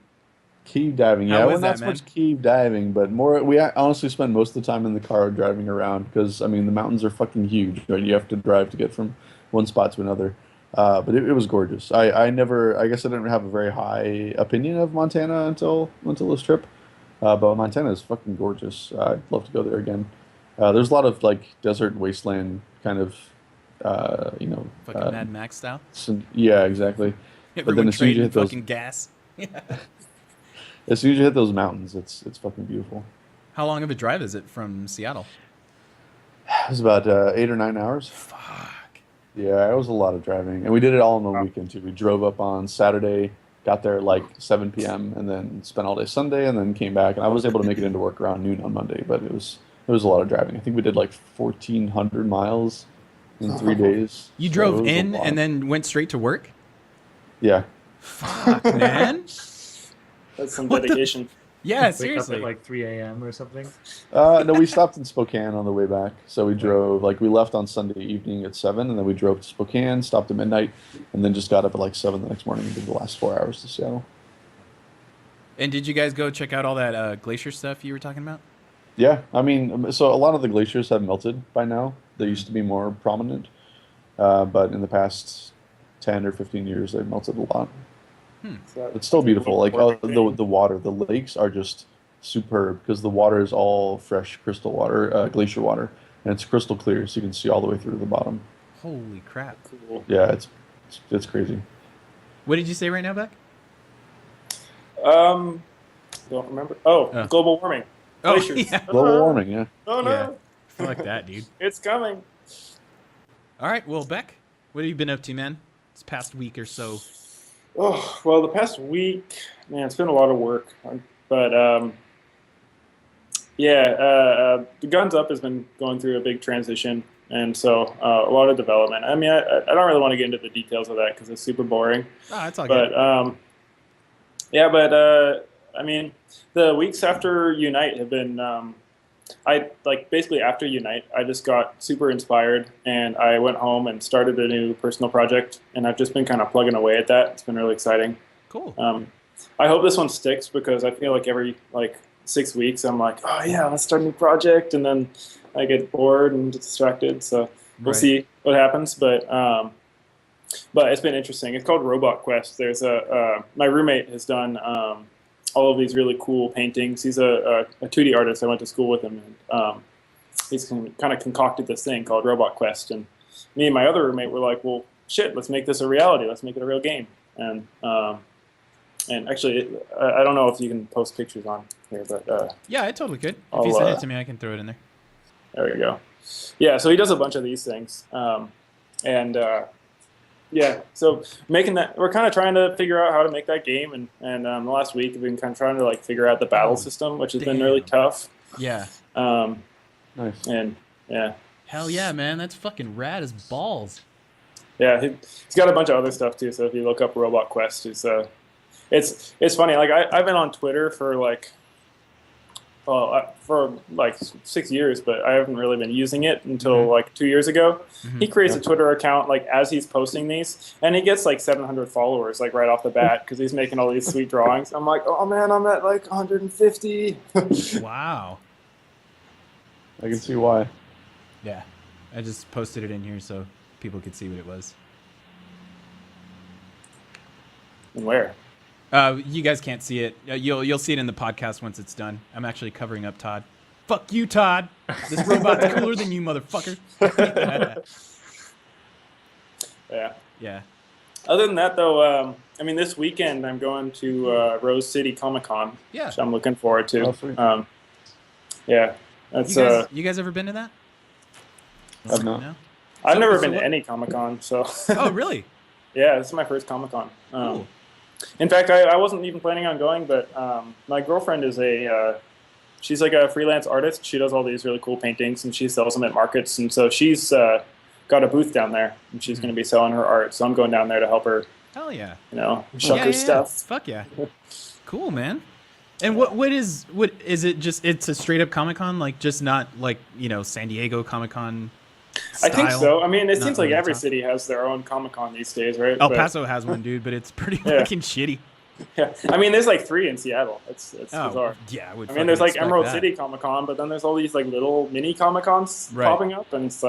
Cave diving, How yeah. was Well, not that, so man? much cave diving, but more. We honestly spend most of the time in the car driving around, because I mean the mountains are fucking huge. Right? You have to drive to get from one spot to another. But it was gorgeous. I guess I didn't have a very high opinion of Montana until this trip. But Montana is fucking gorgeous. I'd love to go there again. There's a lot of like desert wasteland kind of Fucking Mad Max style. Yeah, exactly. But then Everyone as soon as you trading hit those, fucking gas. as soon as you hit those mountains, it's fucking beautiful. How long of a drive is it from Seattle? It was about 8 or 9 hours. Fuck. Yeah, it was a lot of driving, and we did it all on the weekend too. We drove up on Saturday, got there at like 7 p.m., and then spent all day Sunday, and then came back. And I was able to make it into work around noon on Monday, but it was a lot of driving. I think we did like 1,400 miles in 3 days. You So it drove was a in lot. and then went straight to work? Yeah. Fuck, man. That's some What the- dedication. Yeah, Wake seriously. up at like 3 a.m. or something. No, we stopped in Spokane on the way back. So we drove, like, we left on Sunday evening at 7, and then we drove to Spokane, stopped at midnight, and then just got up at like 7 the next morning and did the last 4 hours to Seattle. And did you guys go check out all that glacier stuff you were talking about? Yeah, I mean, so a lot of the glaciers have melted by now. They used to be more prominent, but in the past 10 or 15 years, they've melted a lot. So It's still beautiful. Like, perfect the thing. water, the lakes are just superb because the water is all fresh crystal water, glacier water, and it's crystal clear, so you can see all the way through to the bottom. Holy crap. Cool. Yeah, it's crazy. What did you say right now, Beck? Don't remember. Oh, Oh. global warming. Oh, Glaciers. yeah. Global warming, yeah. Oh no, Yeah. Fuck that, dude. it's coming. All right, well, Beck, what have you been up to, man? This past week or so. Oh, well, the past week, man, it's been a lot of work. But the Guns Up has been going through a big transition, and so a lot of development. I mean, I don't really want to get into the details of that because it's super boring. Oh, that's all good. But I mean, the weeks after Unite have been. Basically after Unite, I just got super inspired, and I went home and started a new personal project, and I've just been kind of plugging away at that. It's been really exciting. Cool. I hope this one sticks because I feel like every 6 weeks I'm like, oh yeah, let's start a new project, and then I get bored and distracted. So we'll Right. see what happens. But it's been interesting. It's called Robot Quest. There's my roommate has done all of these really cool paintings. He's a 2D artist. I went to school with him, and he's kind of concocted this thing called Robot Quest. And me and my other roommate were like, well, shit, let's make this a reality. Let's make it a real game. And actually, I don't know if you can post pictures on here, but Yeah, I totally could. If I'll, you send it to me, I can throw it in there. there you go. Yeah, so he does a bunch of these things. Yeah, so making that, we're kind of trying to figure out how to make that game, and the last week we've been kind of trying to figure out the battle system, which has been really tough. Yeah. Nice. And yeah, Hell yeah, man. That's fucking rad as balls. yeah, he's got a bunch of other stuff too. So if you look up Robot Quest, it's funny. Like I've been on Twitter for for 6 years, but I haven't really been using it until 2 years ago. He creates a Twitter account as he's posting these, and he gets 700 followers right off the bat because he's making all these sweet drawings. I'm like, oh man, I'm at 150. Wow. I can see why. Yeah. I just posted it in here so people could see what it was. And where? You guys can't see it. You'll see it in the podcast once it's done. I'm actually covering up Todd. Fuck you, Todd. This robot's cooler than you, motherfucker. Yeah. Yeah. Other than that, though, I mean, this weekend I'm going to Rose City Comic Con, Yeah. which I'm looking forward to. Oh, sweet. Yeah, that's You guys ever been to that? I've not. No? I've never so been to what- any Comic Con, so Oh, really? yeah, this is my first Comic Con. Cool. In fact, I wasn't even planning on going, but my girlfriend is she's a freelance artist. She does all these really cool paintings, and she sells them at markets. And so she's got a booth down there, and she's going to be selling her art. So I'm going down there to help her, Hell yeah. shuck her stuff. Fuck yeah. Cool, man. And what is it? Just it's a straight up Comic Con, just not San Diego Comic Con. I think so. I mean, it Not seems like over the every top. city has their own Comic Con these days, right? El But- Paso has one, dude, but it's pretty Yeah. fucking shitty. Yeah, I mean, there's 3 in Seattle. It's bizarre. yeah. I mean, there's Emerald City Comic Con, but then there's all these little mini Comic Cons Right. popping up, and it's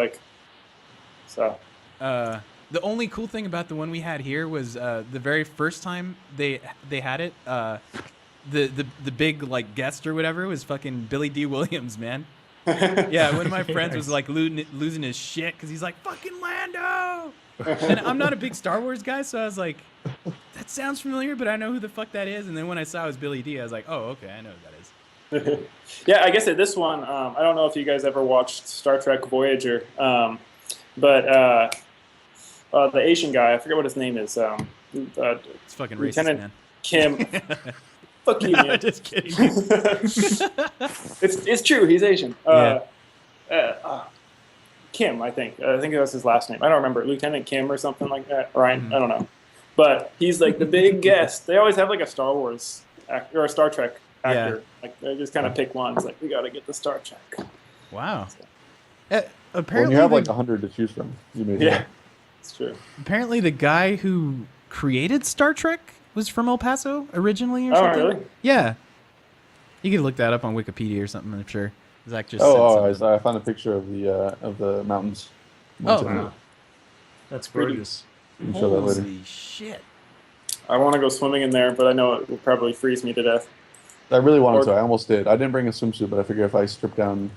so. The only cool thing about the one we had here was the very first time they had it. The big guest or whatever was fucking Billy D. Williams, man. Yeah, one of my friends was losing his shit because he's like, fucking Mando! And I'm not a big Star Wars guy, so I was like, that sounds familiar, but I know who the fuck that is. And then when I saw it was Billy D, I was like, oh, okay, I know who that is. Yeah, I guess at this one, I don't know if you guys ever watched Star Trek Voyager, but the Asian guy, I forget what his name is. It's fucking Lieutenant racist, man. Kim. Fuck you, man. Just kidding. It's true. He's Asian. Kim, I think. I think that was his last name. I don't remember. Lieutenant Kim or something like that. Ryan, I don't know. But he's like the big guest. They always have like a Star Wars actor or a Star Trek actor. Like they just kind of pick one. It's like we got to get the Star Trek. Wow. When Apparently, you have like 100 to choose from, you may. Yeah, it's true. apparently the guy who created Star Trek was from El Paso originally, or Oh, something. really? Yeah. You could look that up on Wikipedia or something. I'm sure. Zach just Oh, said something. I found a picture of the mountains. Oh, Wow. That's gorgeous. You can show that later. Holy shit! I want to go swimming in there, but I know it will probably freeze me to death. I really wanted to. I almost did. I didn't bring a swimsuit, but I figure if I strip down.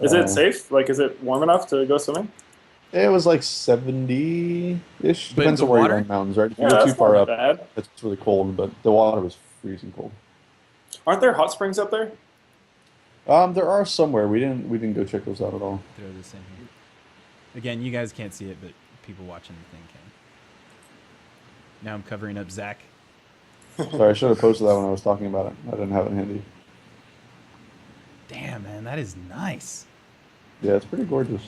Is it safe? Like, is it warm enough to go swimming? It was like 70-ish. But Depends the on where water? you're on mountains, right? If Yeah, you go that's too far not up, bad. it's really cold, but the water was freezing cold. Aren't there hot springs up there? There are somewhere. We didn't go check those out at all. Throw this in here. Again, you guys can't see it, but people watching the thing can. Now I'm covering up Zach. Sorry, I should have posted that when I was talking about it. I didn't have it handy. Damn, man, that is nice. Yeah, it's pretty gorgeous.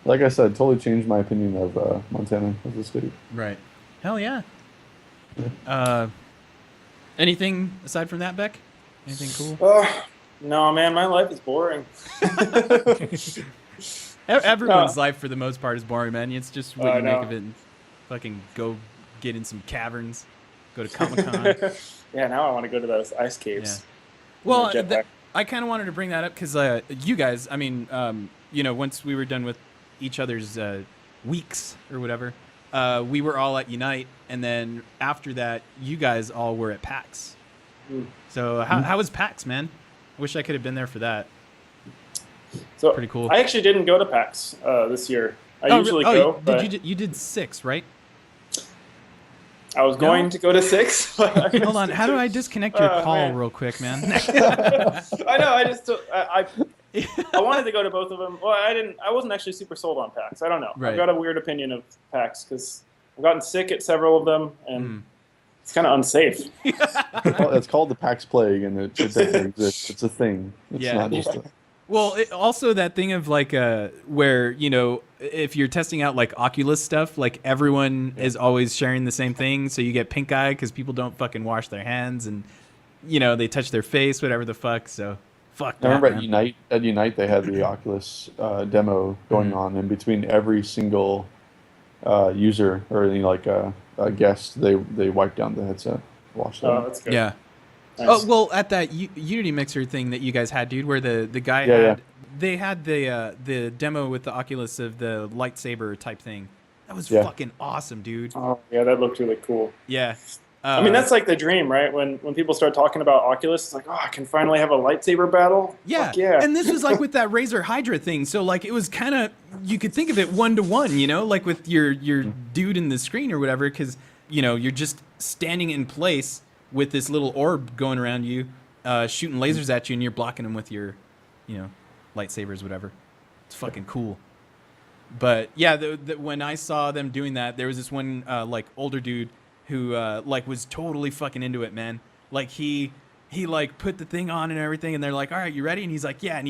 Like I said, totally changed my opinion of Montana as a state. Right. Hell yeah. Anything aside from that, Beck? Anything cool? No, man, my life is boring. Everyone's life, for the most part, is boring, man. It's just what you know. make of it. And fucking go get in some caverns. Go to Comic-Con. Yeah, now I want to go to those ice caves. Well, Jetpack. I kind of wanted to bring that up because you guys, I mean, once we were done with each other's weeks or whatever, we were all at Unite, and then after that, you guys all were at PAX. So how was PAX, man? I wish I could have been there for that. So Pretty cool. I actually didn't go to PAX this year. I usually go, but you did 6, right? I was going to go to 6. Hold on, how do I disconnect your call man. real quick, man? I know. I wanted to go to both of them. Well, I wasn't actually super sold on PAX. I don't know. Right. I've got a weird opinion of PAX because I've gotten sick at several of them, and it's kind of unsafe. Well, it's called the PAX Plague, and it definitely exists. It's a thing. It's Yeah. not just a... Well, also that thing of like where, if you're testing out like Oculus stuff, like everyone is always sharing the same thing, so you get pink eye because people don't fucking wash their hands and they touch their face, whatever the fuck. So fuck. I remember man. at Unite they had the Oculus demo going on, and between every single user or guest, they wiped down the headset, washed it. Oh, that's good. Yeah. Nice. Oh well, at that Unity Mixer thing that you guys had, dude, where the guy they had the demo with the Oculus of the lightsaber type thing. That was fucking awesome, dude. Oh, yeah, that looked really cool. Yeah. I mean, that's like the dream, right? When people start talking about Oculus, it's like, oh, I can finally have a lightsaber battle. Yeah. Fuck yeah. And this was like with that Razer Hydra thing. So like it was kind of, you could think of it 1-to-1, like with your dude in the screen or whatever, because you're just standing in place with this little orb going around you, shooting lasers at you, and you're blocking them with your, lightsabers, whatever. It's fucking cool. But yeah, when I saw them doing that, there was this one older dude who was totally fucking into it, man. Like he put the thing on and everything, and they're like, "All right, you ready?" And he's like, "Yeah." And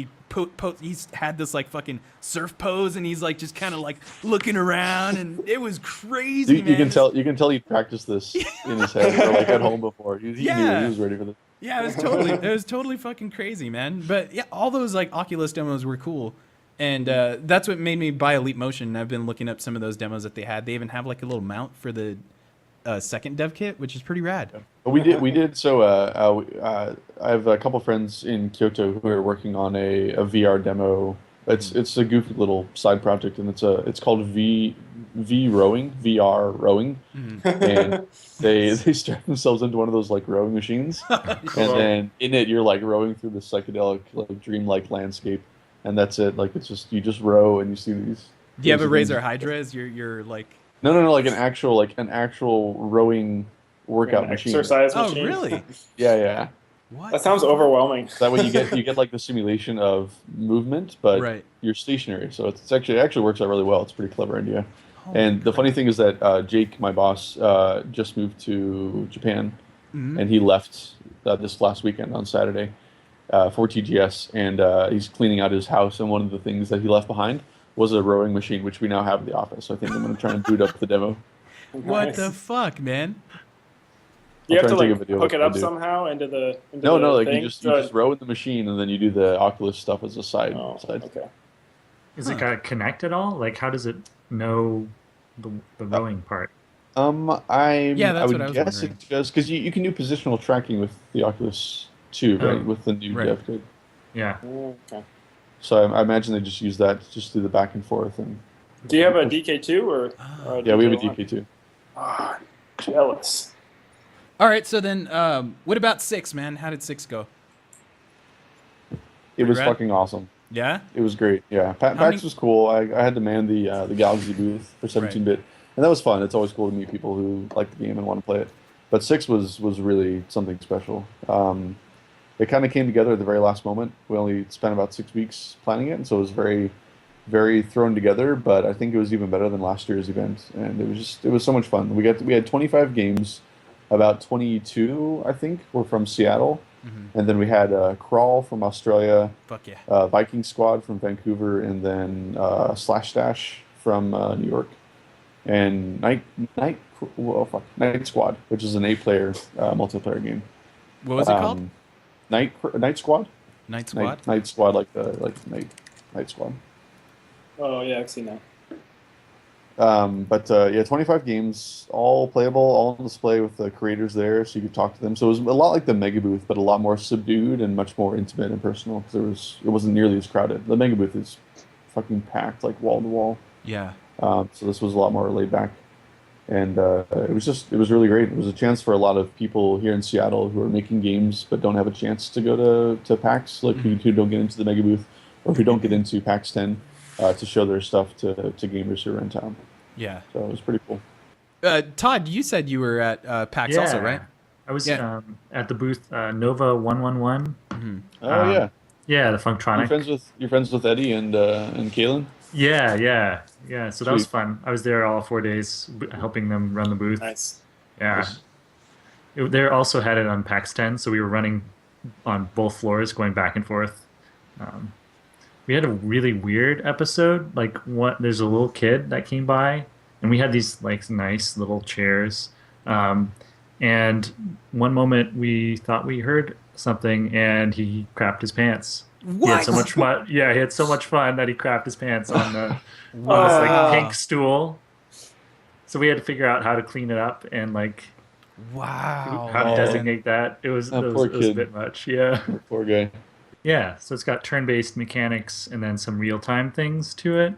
he's had this like fucking surf pose, and he's like just kind of like looking around, and it was crazy, man. You can tell he practiced this in his head or like at home before. He knew he was ready for this. Yeah, it was totally fucking crazy, man. But yeah, all those like Oculus demos were cool. And that's what made me buy Elite Motion. I've been looking up some of those demos that they had. They even have like a little mount for the second dev kit, which is pretty rad. But we did. So I have a couple friends in Kyoto who are working on a VR demo. It's a goofy little side project, and it's called VR rowing, and they strap themselves into one of those like rowing machines, and then in it you're like rowing through the psychedelic like dreamlike landscape. And that's it. Like it's just you just row and you see these Do you have a Razor Hydra as your like? No, like an actual rowing workout An machine. exercise Oh, machine. really? Yeah. What? That sounds overwhelming. So that way you get like the simulation of movement, but Right. you're stationary. So it actually works out really well. It's a pretty clever idea. Holy And the funny crap. thing is that Jake, my boss, just moved to Japan, Mhm. and he left this last weekend on Saturday for TGS, and he's cleaning out his house. And one of the things that he left behind was a rowing machine, which we now have in the office. So I think I'm going to try and boot up the demo. What Nice. the fuck, man? You I'll have to try and take like a video of hook what it up they do. somehow into the No, like thing. you just row in the machine, and then you do the Oculus stuff as a side. Oh, side. okay. Is it got to connect at all? Like, how does it know the rowing part? I that's would what I was guess wondering. it does because you can do positional tracking with the Oculus 2, right? Oh, With the new right. dev kit. Yeah. Okay. So I imagine they just use that to just do the back and forth. And Do you have a DK2 or a yeah, we have a DK1? DK2. Ah, jealous. All right, so then, what about 6, man? How did 6 go? It was rad? fucking awesome. Yeah. It was great. Yeah, How PAX many- was cool. I had to man the Galak-Z booth for 17-bit, and that was fun. It's always cool to meet people who like the game and want to play it. But 6 was really something special. It kind of came together at the very last moment. We only spent about 6 weeks planning it, and so it was very, very thrown together. But I think it was even better than last year's event, and it was so much fun. We had 25 games, about 22 I think were from Seattle, and then we had Crawl from Australia, Fuck yeah. Viking Squad from Vancouver, and then Slash Dash from New York, and Night Squad, which is an 8-player multiplayer game. What was it called? Night Squad. Night Squad. Night Squad, like Night Squad. Oh yeah, I've seen that. But yeah, 25 games, all playable, all on display with the creators there, so you could talk to them. So it was a lot like the Mega Booth, but a lot more subdued and much more intimate and personal because it wasn't nearly as crowded. The Mega Booth is fucking packed, like wall to wall. Yeah. So this was a lot more laid back, and it was really great. It was a chance for a lot of people here in Seattle who are making games but don't have a chance to go to PAX, like who don't get into the Mega Booth or who don't get into PAX 10 to show their stuff to gamers who are in town. Yeah. So it was pretty cool. Todd, you said you were at PAX also, right? I was Yeah. at the booth Nova 111. Oh yeah, Yeah, the Funktronic. you're friends with Eddie and Kaylin. Yeah. So that was Sweet. fun. I was there all 4 days helping them run the booth. Nice. Yeah. They also had it on PAX 10, so we were running on both floors, going back and forth. We had a really weird episode. Like, there's a little kid that came by, and we had these like nice little chairs. And one moment we thought we heard something, and he crapped his pants. He had so much fun. Yeah, he had so much fun that he crapped his pants on this like pink stool. So we had to figure out how to clean it up and like Wow. how to designate that. It was That it poor was a kid. bit much. Yeah. Poor guy. Yeah, so it's got turn-based mechanics and then some real-time things to it.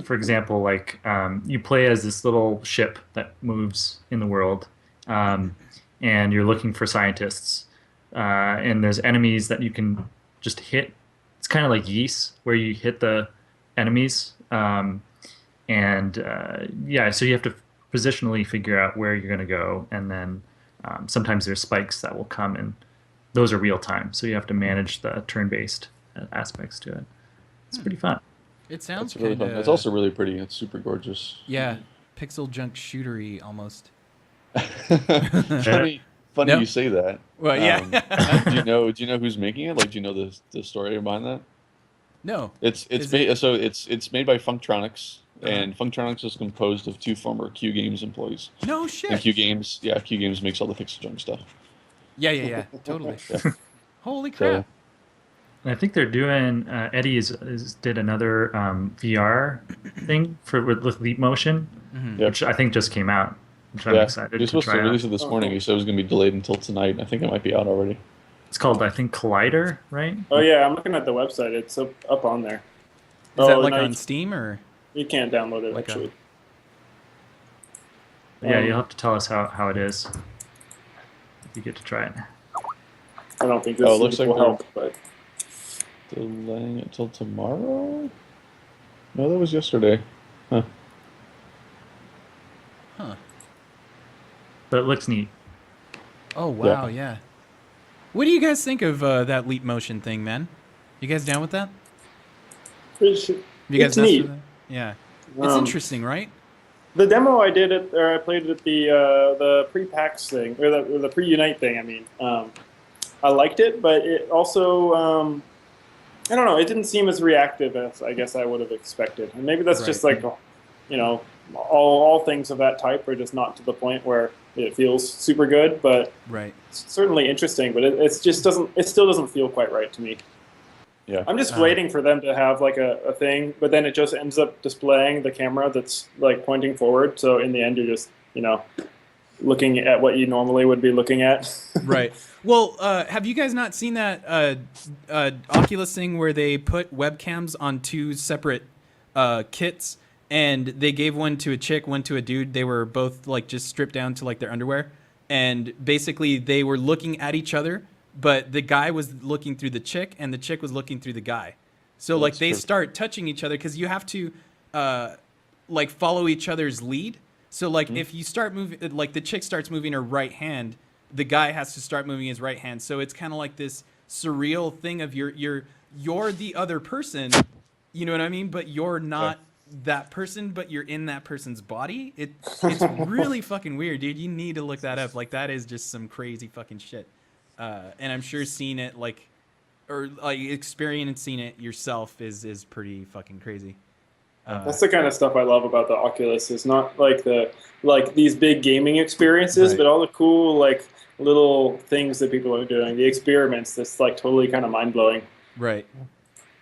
For example, like you play as this little ship that moves in the world, and you're looking for scientists, and there's enemies that you can just hit. It's kind of like Yeast, where you hit the enemies, so you have to positionally figure out where you're going to go, and then sometimes there's spikes that will come and those are real time, so you have to manage the turn-based aspects to it. It's pretty fun. It sounds It's really kind fun. of. It's also really pretty. It's super gorgeous. Yeah, pixel junk shootery almost. Funny No. you say that. Well, yeah. Do you know who's making it? Like, do you know the story behind that? No. It's Is made so it's made by Funktronics, Uh-huh. and Funktronics is composed of 2 former Q Games employees. No shit. And Q Games makes all the pixel junk stuff. Yeah. Totally. Yeah. Holy crap. And I think they're doing. Eddie did another VR thing with Leap Motion, Yep. which I think just came out. Which I'm Yeah, excited you're to supposed to try release out. it this morning. He said it was going to be delayed until tonight. I think it might be out already. It's called, I think, Collider, right? Oh yeah, I'm looking at the website. It's up on there. Is that like no, on Steam or? you can't download it like a- actually. Yeah, you'll have to tell us how it is if you get to try it. I don't think this Oh, it looks like will they're- help, but Delaying it till tomorrow? No, that was yesterday. Huh. Huh. But it looks neat. Oh wow, yeah. What do you guys think of that leap motion thing, man? You guys down with that? It's, Have you guys it's messed with neat. that? Yeah. It's interesting, right? The demo I did it, or I played it at the pre-PAX thing, or the pre-Unite thing. I mean, I liked it, but it also, I don't know, it didn't seem as reactive as I guess I would have expected. And maybe that's just Right. like, you know, all things of that type are just not to the point where it feels super good. But Right. it's certainly interesting. But it just doesn't. It still doesn't feel quite right to me. Yeah. I'm just waiting for them to have like a thing, but then it just ends up displaying the camera that's like pointing forward. So in the end, you're just, looking at what you normally would be looking at. Right. Well, have you guys not seen that Oculus thing where they put webcams on two separate kits, and they gave one to a chick, one to a dude? They were both like just stripped down to like their underwear, and basically they were looking at each other, but the guy was looking through the chick, and the chick was looking through the guy. So like That's they true. start touching each other because you have to like follow each other's lead. So like if you start moving, like the chick starts moving her right hand, the guy has to start moving his right hand. So it's kind of like this surreal thing of you're the other person, you know what I mean? But you're not that person, but you're in that person's body. It's really fucking weird, dude. You need to look that up. Like that is just some crazy fucking shit. And I'm sure seeing it or experiencing it yourself is pretty fucking crazy. That's the kind of stuff I love about the Oculus. It's not like these big gaming experiences, Right. but all the cool like little things that people are doing, the experiments. That's like totally kind of mind blowing. Right.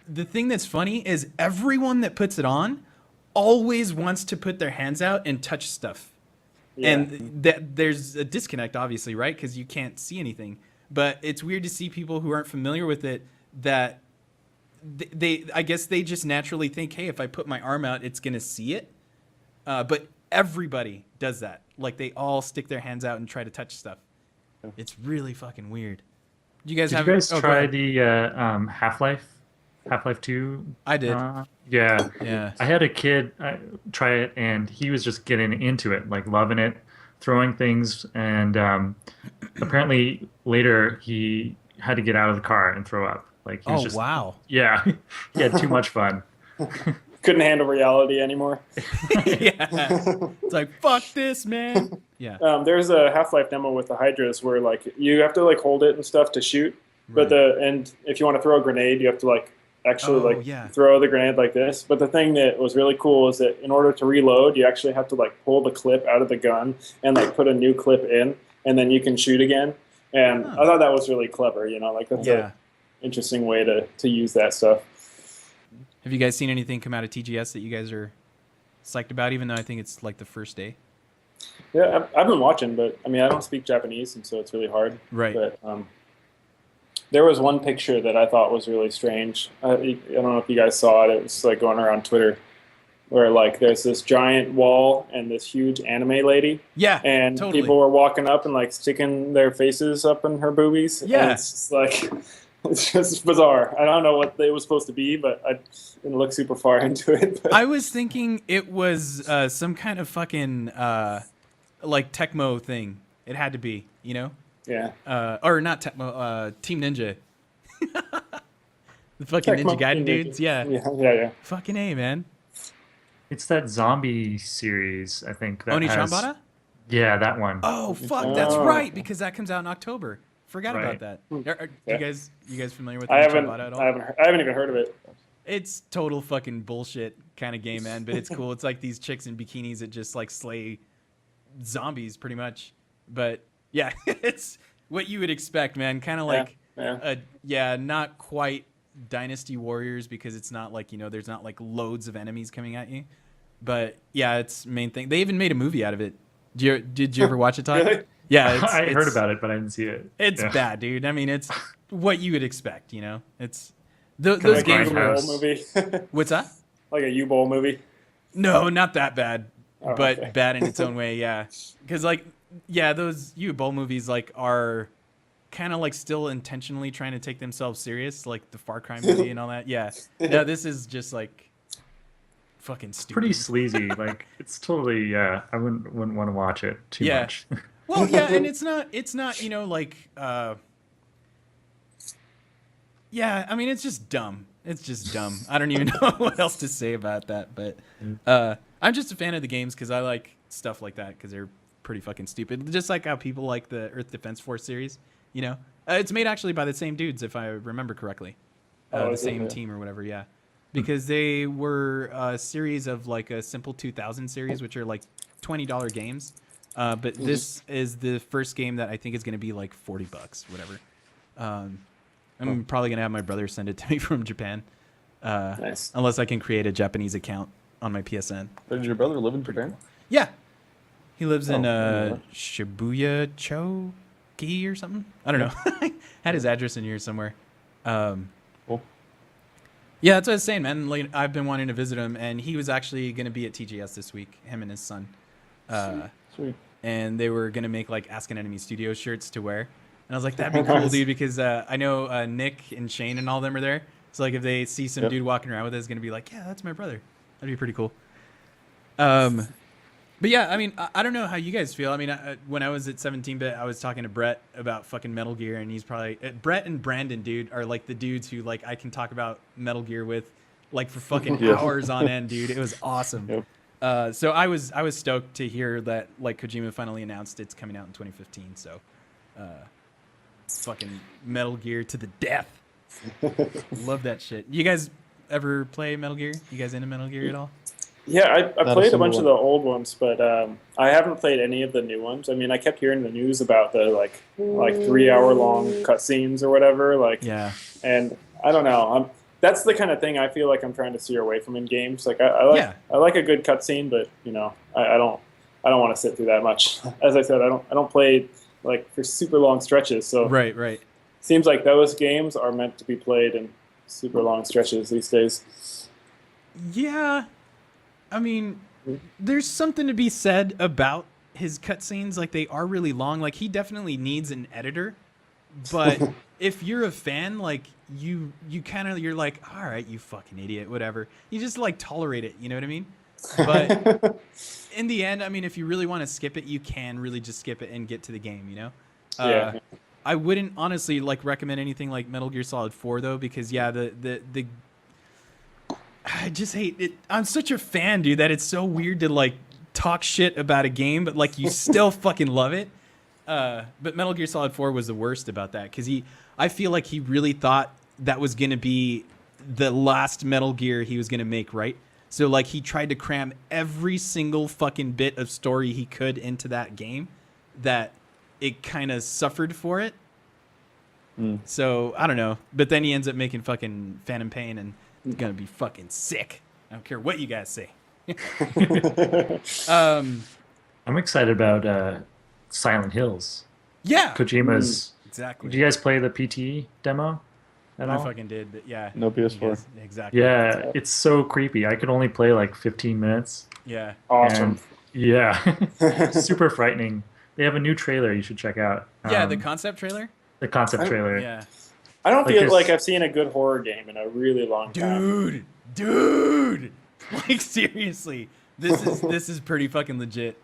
The thing that's funny is everyone that puts it on always wants to put their hands out and touch stuff. Yeah. And there's a disconnect, obviously, right? Because you can't see anything. But it's weird to see people who aren't familiar with it that I guess they just naturally think, hey, if I put my arm out, it's going to see it. But everybody does that. Like they all stick their hands out and try to touch stuff. It's really fucking weird. You guys Did have you guys go try ahead. the Half-Life 2? I did. Yeah. Yeah. I had a kid try it, and he was just getting into it, like loving it, throwing things, and apparently later he had to get out of the car and throw up. Like he was Oh, just, wow. yeah, he had too much fun. Couldn't handle reality anymore. Yeah. It's like, fuck this, man. Yeah. There's a Half-Life demo with the Hydras where like you have to like hold it and stuff to shoot, but Right. and if you want to throw a grenade, you have to like actually Oh, yeah. throw the grenade like this. But the thing that was really cool is that in order to reload, you actually have to like pull the clip out of the gun and like put a new clip in, and then you can shoot again. And I thought that was really clever. Like that's Yeah. a interesting way to use that stuff. Have you guys seen anything come out of TGS that you guys are psyched about, even though I think it's like the first day? Yeah, I've been watching, but I mean, I don't speak Japanese, and so it's really hard. Right. But there was one picture that I thought was really strange. I don't know if you guys saw it. It was like going around Twitter, where like there's this giant wall and this huge anime lady, Yeah. and totally. people were walking up and like sticking their faces up in her boobies. Yeah. And it's just like it's just bizarre. I don't know what it was supposed to be, but I didn't look super far into it. But. I was thinking it was some kind of fucking like Tecmo thing. It had to be, Yeah. or not Tecmo, Team Ninja. The fucking Tecmo Ninja Gaiden Team Ninja. dudes. Yeah. Yeah. Fucking A, man. It's that zombie series, I think. That Oni has, Chambada? Yeah, that one. Oh, fuck. That's Oh. right, because that comes out in October. Forgot Right. about that. Yeah. You guys familiar with I Oni haven't. Chambada at all? I haven't even heard of it. It's total fucking bullshit kind of game, man, but it's cool. It's like these chicks in bikinis that just like slay zombies pretty much. But yeah, it's what you would expect, man. Kind of like Yeah. not quite Dynasty Warriors because it's not like, there's not like loads of enemies coming at you. But yeah, it's main thing. They even made a movie out of it. Did you ever watch it, Todd? Really? Yeah, I heard about it, but I didn't see it. It's Yeah. bad, dude. I mean, it's what you would expect, It's those Kinda like games. Grindhouse. movie. What's that? Like a U-Bowl movie. No, not that bad, Oh, but okay. bad in its own way. Yeah, because those U-Bowl movies are kind of like still intentionally trying to take themselves serious, like the Far Cry movie and all that. Yeah, no, this is just like fucking stupid. Pretty sleazy. Like it's totally. Yeah, I wouldn't want to watch it too much. Well, yeah, and it's not like yeah, I mean it's just dumb. It's just dumb. I don't even know what else to say about that, but I'm just a fan of the games because I like stuff like that because they're pretty fucking stupid. Just like how people like the Earth Defense Force series, it's made actually by the same dudes if I remember correctly, the same team or whatever, yeah, because they were a series of like a Simple 2000 series, which are like $20 games. But this is the first game that I think is going to be like $40, whatever. I'm probably going to have my brother send it to me from Japan. Nice. Unless I can create a Japanese account on my PSN. Did your brother live in Japan? Yeah. He lives in yeah. Shibuya Choki or something. I don't know. Had his address in here somewhere. Cool. Yeah, that's what I was saying, man. Like, I've been wanting to visit him, and he was actually going to be at TGS this week, him and his son. Sweet. And they were gonna make like Ask an Enemy Studios shirts to wear, and I was like, that'd be cool, dude, because I know Nick and Shane and all them are there. So like, if they see some dude walking around with it, it's gonna be like, yeah, that's my brother. That'd be pretty cool. But yeah, I mean, I don't know how you guys feel. I mean, when I was at 17-bit, I was talking to Brett about fucking Metal Gear, and he's probably Brett and Brandon, dude, are like the dudes who like I can talk about Metal Gear with, like for fucking hours on end, dude. It was awesome. Yep. So I was stoked to hear that like Kojima finally announced it's coming out in 2015. So, fucking Metal Gear to the death. Love that shit. You guys ever play Metal Gear? You guys into Metal Gear at all? Yeah, I played a bunch of one. the old ones, but I haven't played any of the new ones. I mean, I kept hearing the news about the like 3-hour long cutscenes or whatever. Like, Yeah. and I don't know. That's the kind of thing I feel like I'm trying to steer away from in games. Like I like a good cutscene, but I don't want to sit through that much. As I said, I don't play like for super long stretches. So Right. seems like those games are meant to be played in super long stretches these days. Yeah. I mean, there's something to be said about his cutscenes. Like, they are really long. Like, he definitely needs an editor. But if you're a fan, like, you're like, all right, you fucking idiot, whatever. You just, like, tolerate it. You know what I mean? But in the end, I mean, if you really want to skip it, you can really just skip it and get to the game, Yeah. I wouldn't honestly like recommend anything like Metal Gear Solid 4 though, because the I just hate it. I'm such a fan, dude, that it's so weird to like talk shit about a game, but like you still fucking love it. But Metal Gear Solid 4 was the worst about that because I feel like he really thought that was gonna be the last Metal Gear he was gonna make, right? So like he tried to cram every single fucking bit of story he could into that game, that it kind of suffered for it. So I don't know, but then he ends up making fucking Phantom Pain, and it's gonna be fucking sick. I don't care what you guys say. I'm excited about Silent Hills. Yeah, Kojima's. exactly. Did you guys play the PT demo at I all? fucking did, but yeah. No PS4. You guys- exactly. Yeah, it's so creepy. I could only play like 15 minutes. Yeah. Awesome. And yeah, super frightening. They have a new trailer you should check out. Yeah, the concept trailer. The concept trailer. Yeah. I don't Like feel this- like I've seen a good horror game in a really long time. Dude, like seriously, this is pretty fucking legit.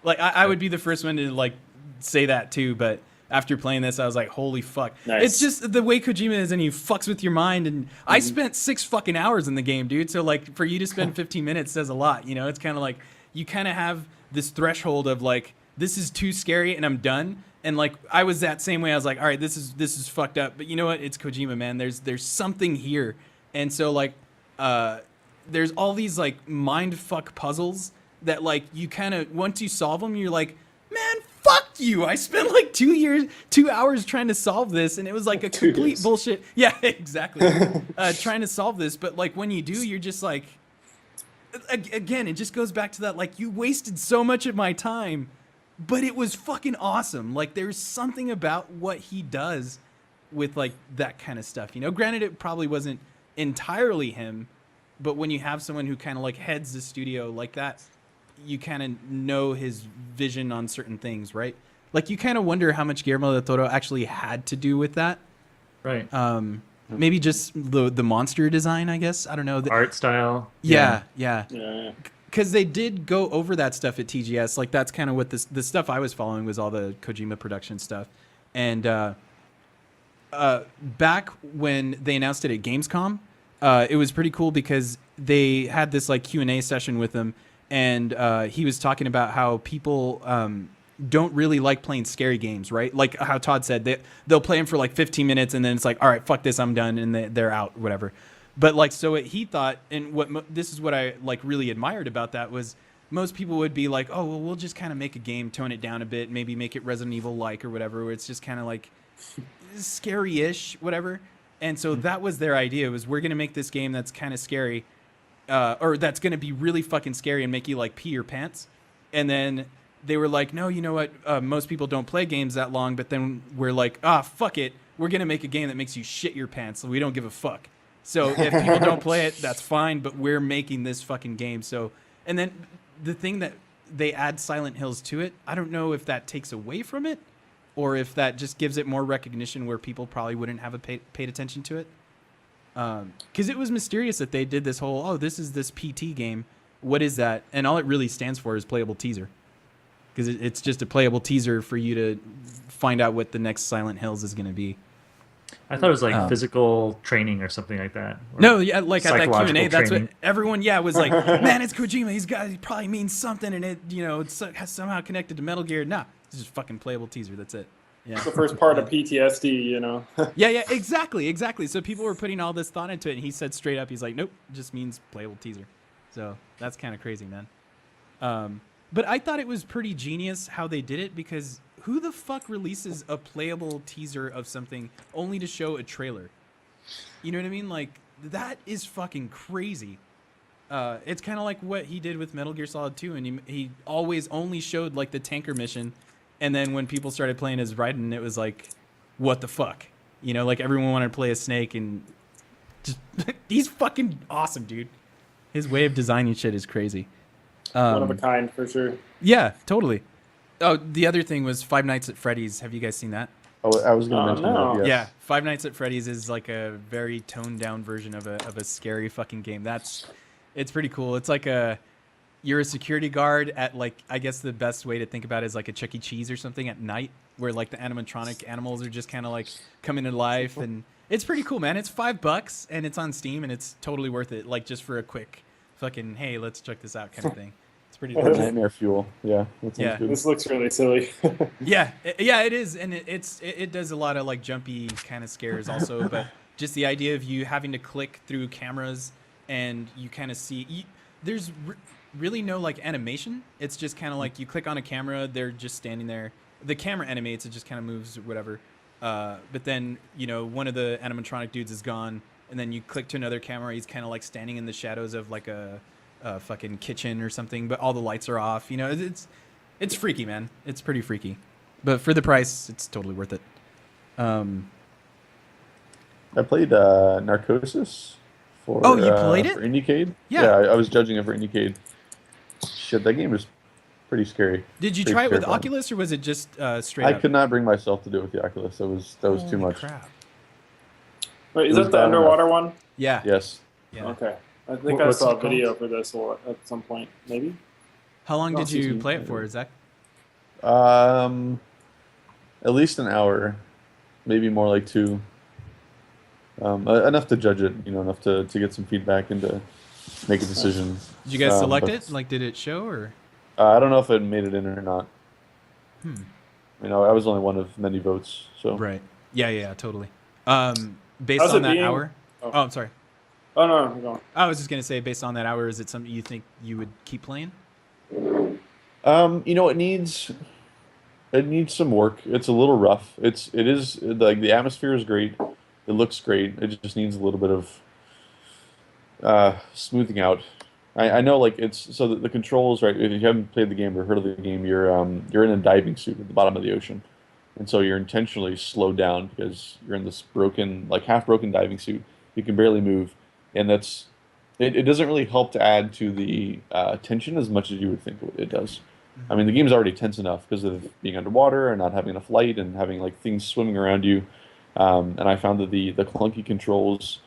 Like I would be the first one to like say that too, but after playing this, I was like, holy fuck. Nice. It's just the way Kojima is, and he fucks with your mind. And I spent 6 fucking hours in the game, dude. So like for you to spend 15 minutes says a lot. It's kind of like you kind of have this threshold of like, this is too scary and I'm done. And like I was that same way. I was like, all right, this is fucked up. But you know what? It's Kojima, man. There's something here. And so like there's all these like mind fuck puzzles that like you kind of, once you solve them, you're like, man, fuck you. I spent like 2 hours trying to solve this, and it was like a 2 complete years. bullshit. Yeah, exactly. Trying to solve this, but like when you do, you're just like, again, it just goes back to that, like, you wasted so much of my time, but it was fucking awesome. Like, there's something about what he does with like that kind of stuff. Granted, it probably wasn't entirely him, but when you have someone who kind of like heads the studio like that, you kind of know his vision on certain things, right? Like you kind of wonder how much Guillermo del Toro actually had to do with that. Right. maybe just the monster design, I guess. I don't know. Art style. Yeah. Yeah. Because they did go over that stuff at TGS. Like, that's kind of what the stuff I was following was all the Kojima production stuff. And back when they announced it at Gamescom, it was pretty cool because they had this like Q&A session with him, and he was talking about how people don't really like playing scary games, right? Like how Todd said, they'll play them for like 15 minutes and then it's like, all right, fuck this, I'm done, and they're out, whatever. But like, so he thought, and this is what I like really admired about that was most people would be like, oh, well, we'll just kind of make a game, tone it down a bit, maybe make it Resident Evil-like or whatever, where it's just kind of like scary-ish, whatever. And so that was their idea, was we're going to make this game that's kind of scary, or that's going to be really fucking scary and make you like pee your pants. And then they were like, no, you know what? Most people don't play games that long, but then we're like, fuck it. We're going to make a game that makes you shit your pants, so we don't give a fuck. So if people don't play it, that's fine, but we're making this fucking game. So, and then the thing that they add Silent Hills to it, I don't know if that takes away from it or if that just gives it more recognition where people probably wouldn't have paid attention to it. Because it was mysterious that they did this whole, this is this PT game. What is that? And all it really stands for is playable teaser. Because it's just a playable teaser for you to find out what the next Silent Hills is going to be. I thought it was like physical training or something like that. No, yeah, like at that Q&A, that's training. what everyone, was like, man, it's Kojima. He probably means something, and it, it's somehow connected to Metal Gear. Nah, it's just fucking playable teaser. That's it. Yeah. It's the first part of PTSD, Yeah, exactly. So people were putting all this thought into it, and he said straight up, he's like, nope, it just means playable teaser. So that's kind of crazy, man. But I thought it was pretty genius how they did it, because who the fuck releases a playable teaser of something only to show a trailer? You know what I mean? Like, that is fucking crazy. It's kind of like what he did with Metal Gear Solid 2, and he always only showed, like, the tanker mission, and then when people started playing as Raiden, it was like, what the fuck? Like, everyone wanted to play as Snake, and just he's fucking awesome, dude. His way of designing shit is crazy. One of a kind, for sure. Yeah, totally. Oh, the other thing was Five Nights at Freddy's. Have you guys seen that? Oh, I was going to mention no. that. Yes. Yeah, Five Nights at Freddy's is like a very toned down version of a scary fucking game. It's pretty cool. It's like you're a security guard at, like, I guess the best way to think about it is like a Chuck E. Cheese or something at night, where like the animatronic animals are just kind of like coming to life, and it's pretty cool, man. It's $5 and it's on Steam, and it's totally worth it. Like, just for a quick fucking, hey, let's check this out kind of thing. It's pretty cool. Nightmare Fuel. Yeah. That sounds good. This looks really silly. Yeah, it is, and it does a lot of like jumpy kind of scares also, but just the idea of you having to click through cameras and you kind of see there's really no like animation. It's just kind of like you click on a camera, they're just standing there. The camera animates, it just kind of moves or whatever. But then one of the animatronic dudes is gone, and then you click to another camera. He's kind of like standing in the shadows of like a fucking kitchen or something, but all the lights are off. It's freaky, man. It's pretty freaky, but for the price, it's totally worth it. I played Narcosis for. Oh, you played it? For Indiecade? Yeah. I was judging it for Indiecade. Shit, that game was pretty scary. Did you Pretty try it with terrifying. Oculus, or was it just straight I up? could not bring myself to do it with the Oculus. That was Holy too much. Crap. Wait, is It was that the bad underwater one? Yeah. Yes. Yeah. Okay. I think I What's saw it a video for this at some point, maybe. How long Oh, did you excuse me. play it for, Zach? At least an hour, maybe more like 2. Enough to judge it, enough to get some feedback and to make a decision. Did you guys select but, it? Like, did it show, or? I don't know if it made it in or not. Hmm. I was only one of many votes, so. Right. Yeah, totally. Based How's on it that being? hour. Oh. Oh, I'm sorry. Oh, no, go on. I was just gonna say, based on that hour, is it something you think you would keep playing? It needs some work. It's a little rough. It is like the atmosphere is great. It looks great. It just needs a little bit of smoothing out. I know, like, it's so the controls, right? If you haven't played the game or heard of the game, you're in a diving suit at the bottom of the ocean, and so you're intentionally slowed down because you're in this broken, like half broken diving suit. You can barely move, and it doesn't really help to add to the tension as much as you would think it does. I mean, the game's already tense enough because of being underwater and not having enough light and having like things swimming around you. And I found that the clunky controls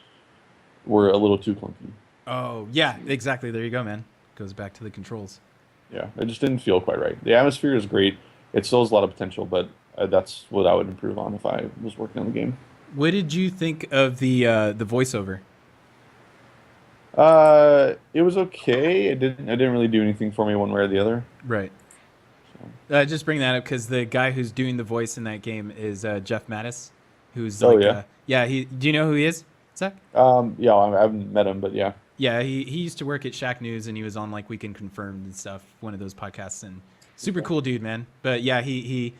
were a little too clunky. Oh, yeah, exactly. There you go, man. Goes back to the controls. Yeah, it just didn't feel quite right. The atmosphere is great. It still has a lot of potential, but that's what I would improve on if I was working on the game. What did you think of the voiceover? It was okay. It didn't really do anything for me one way or the other. Right. Just bring that up because the guy who's doing the voice in that game is Jeff Mattis, who's Oh, like, yeah? yeah. Do you know who he is, Zach? Yeah, I haven't met him, but yeah. Yeah, he used to work at Shack News and he was on like Weekend Confirmed and stuff, one of those podcasts, and super cool dude, man. But yeah, he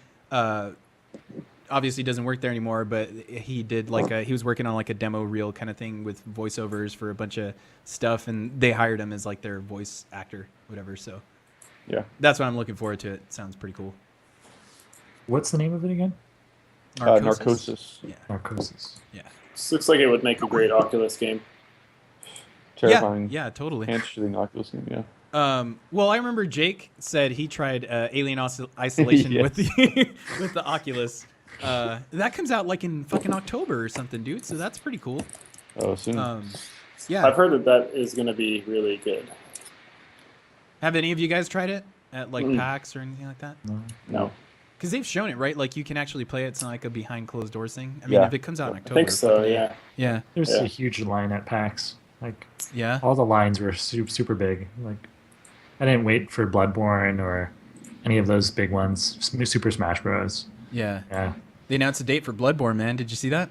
obviously doesn't work there anymore, but he did like he was working on like a demo reel kind of thing with voiceovers for a bunch of stuff, and they hired him as like their voice actor, whatever. So Yeah. that's what I'm looking forward to. It sounds pretty cool. What's the name of it again? Narcosis. Yeah. Narcosis. Yeah. This looks like it would make a great Oculus game. Terrifying. Yeah, totally. Hand-shooting Oculus game, yeah. Well, I remember Jake said he tried Alien Isolation Yes. with the with the Oculus. That comes out like in fucking October or something, dude. So that's pretty cool. Oh, soon. Yeah. I've heard that is going to be really good. Have any of you guys tried it at like PAX or anything like that? No. Because they've shown it, right? Like you can actually play it. It's not like a behind closed doors thing. I mean, Yeah. if it comes out in I October. think so, yeah. Yeah. There's Yeah. a huge line at PAX. Like Yeah. all the lines were super big. Like I didn't wait for Bloodborne or any of those big ones. Super Smash Bros. Yeah. Yeah. They announced a date for Bloodborne, man. Did you see that?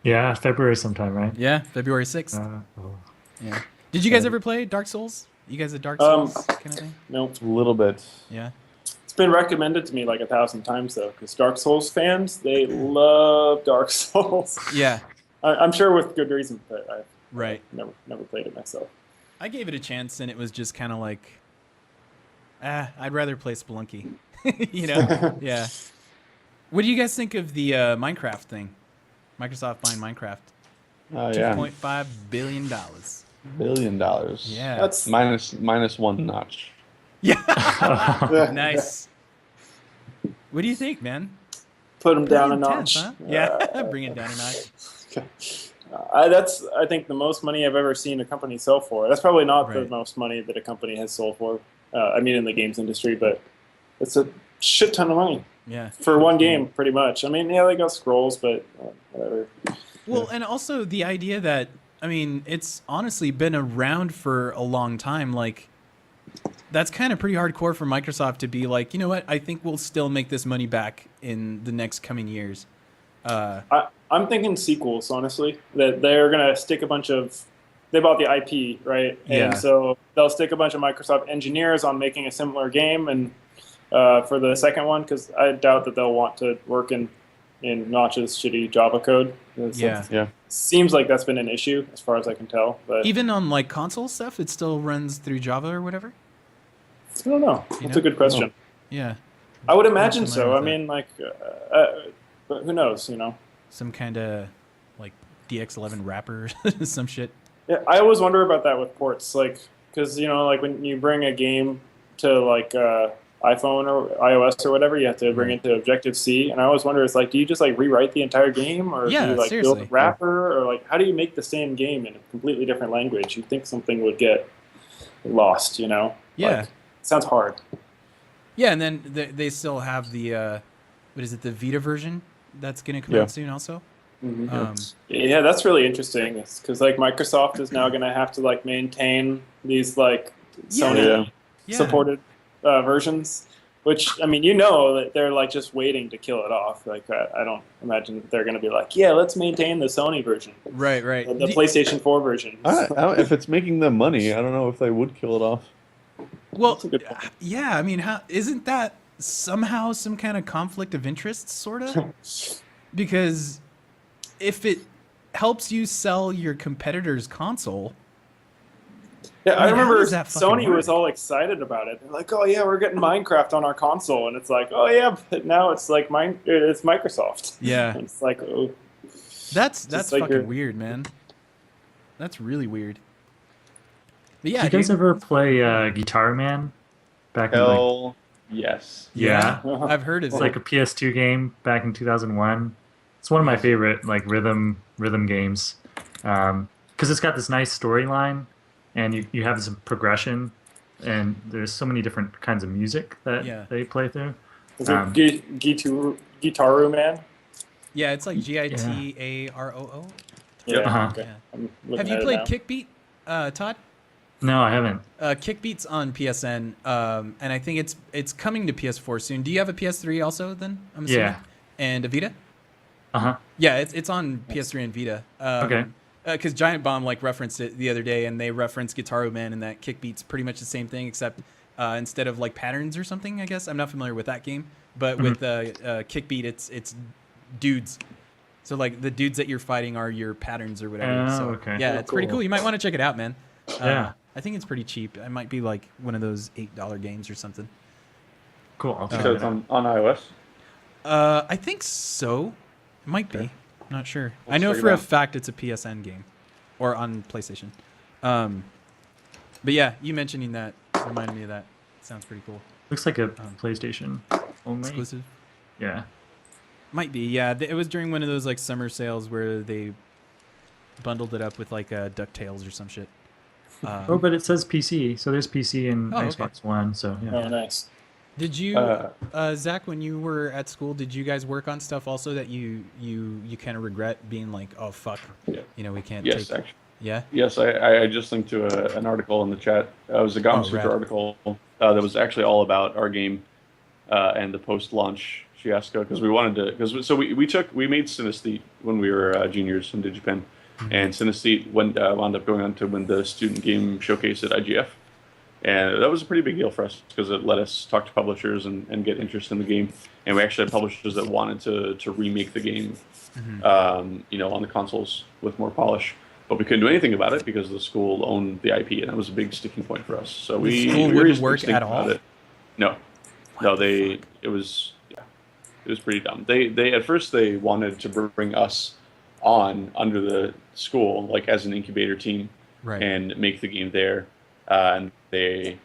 Yeah, February sometime, right? Yeah, February 6th. Oh. Yeah. Did you guys ever play Dark Souls? You guys a Dark Souls kind of thing? No. A little bit. Yeah. It's been recommended to me like 1,000 times, though, because Dark Souls fans, they love Dark Souls. Yeah. I'm sure with good reason, but I've Right. never played it myself. I gave it a chance, and it was just kind of like, I'd rather play Spelunky. You know? Yeah. What do you guys think of the Minecraft thing? Microsoft buying Minecraft. Yeah. $2.5 billion. $1 billion. Yeah. That's Minus one notch. Yeah. Nice. What do you think, man? put them down a Pretty intense, notch. huh? Yeah. Bring it down a notch. That's, I think, the most money I've ever seen a company sell for. That's probably not the Right. most money that a company has sold for. I mean, in the games industry, but it's a shit ton of money Yeah. for one game, pretty much. I mean, yeah, they got scrolls, but whatever. Well, and also the idea that, I mean, it's honestly been around for a long time. Like, that's kind of pretty hardcore for Microsoft to be like, you know what? I think we'll still make this money back in the next coming years. I'm thinking sequels, honestly. That they're gonna stick a bunch of. They bought the IP, right? Yeah. And so they'll stick a bunch of Microsoft engineers on making a similar game, and for the second one, because I doubt that they'll want to work in Notch's shitty Java code. Yeah. Yeah. Seems like that's been an issue, as far as I can tell. But Even on like console stuff, it still runs through Java or whatever. I don't know. That's know? a good question. Yeah. I would imagine What's the matter so. I with mean, like, but who knows? You know. Some kind of like DX11 wrapper, some shit. Yeah, I always wonder about that with ports, like, because like when you bring a game to like iPhone or iOS or whatever, you have to bring it to Objective C, and I always wonder, it's like, do you just like rewrite the entire game, or Yeah, do you like build seriously. a wrapper, or like how do you make the same game in a completely different language? You'd think something would get lost, Yeah. Like, sounds hard. Yeah, and then they still have the what is it, the Vita version that's going to come Yeah. out soon also. Mhm. Yeah, that's really interesting. Because like Microsoft is now going to have to like maintain these like Sony Yeah. supported versions, which I mean, that they're like just waiting to kill it off. Like I don't imagine that they're going to be like, yeah, let's maintain the Sony version, Right. the PlayStation 4 version. I don't, if it's making them money, I don't know if they would kill it off. Well, That's a good point. yeah, I mean, isn't that somehow some kind of conflict of interest, sort of? Because if it helps you sell your competitor's console, Yeah, I I mean, how remember does that fucking Sony was work? all excited about it. They're like, oh yeah, we're getting Minecraft on our console, and it's like, oh yeah, but now it's like it's Microsoft. Yeah. And it's like, oh. that's like fucking your- weird, man. That's really weird. But yeah, Did you guys dude, ever play Guitar Man? Back in like, Hell yes. yeah. I've heard of It's it. like a PS2 game back in 2001. It's one of my favorite like rhythm games, because it's got this nice storyline, and you have some progression, and there's so many different kinds of music that they play through. Is it Gitaru Man? Yeah, it's like Gitaroo. Yeah. Uh-huh. Okay. Yeah. I'm looking Have you at it played now. Kickbeat, Todd? No, I haven't. Kickbeat's on PSN, and I think it's coming to PS4 soon. Do you have a PS3 also? Then I'm assuming. Yeah. And a Vita. Uh-huh. Yeah, it's on PS3 and Vita. Okay. Because Giant Bomb like referenced it the other day, and they referenced Guitar Man, and that Kickbeat's pretty much the same thing, except instead of like patterns or something. I guess I'm not familiar with that game, but with Kickbeat, it's dudes. So like the dudes that you're fighting are your patterns or whatever. Oh, so okay. yeah, Oh, it's pretty cool. cool. You might want to check it out, man. Yeah. I think it's pretty cheap. It might be like one of those $8 games or something. Cool. I'll check So it it's out. on iOS. I think so. It might be. Okay. I'm not sure. We'll I know check it for a out. fact it's a PSN game, or on PlayStation. But yeah, you mentioning that reminded me of that. Sounds pretty cool. Looks like a PlayStation only. Exclusive. Yeah. Might be. Yeah, it was during one of those like summer sales where they bundled it up with like DuckTales or some shit. Oh, but it says PC, so there's PC and Oh, okay. Xbox One. So yeah. Oh, nice. Did you, Zach, when you were at school, did you guys work on stuff also that you kind of regret being like, oh fuck, Yeah. we can't Yes, take. actually. Yeah. Yes, I just linked to an article in the chat. It was a Gom Oh, rad. Sutra article that was actually all about our game and the post-launch fiasco, because we wanted to, we made Synesthete when we were juniors in Digipen, and Synesthete wound up going on to win the student game showcase at IGF, and that was a pretty big deal for us because it let us talk to publishers and get interest in the game, and we actually had publishers that wanted to remake the game, on the consoles with more polish. But we couldn't do anything about it because the school owned the IP, and that was a big sticking point for us. So The school wouldn't work at all? No, it was pretty dumb. They at first they wanted to bring us on under the school, like as an incubator team, Right. and make the game there. And they,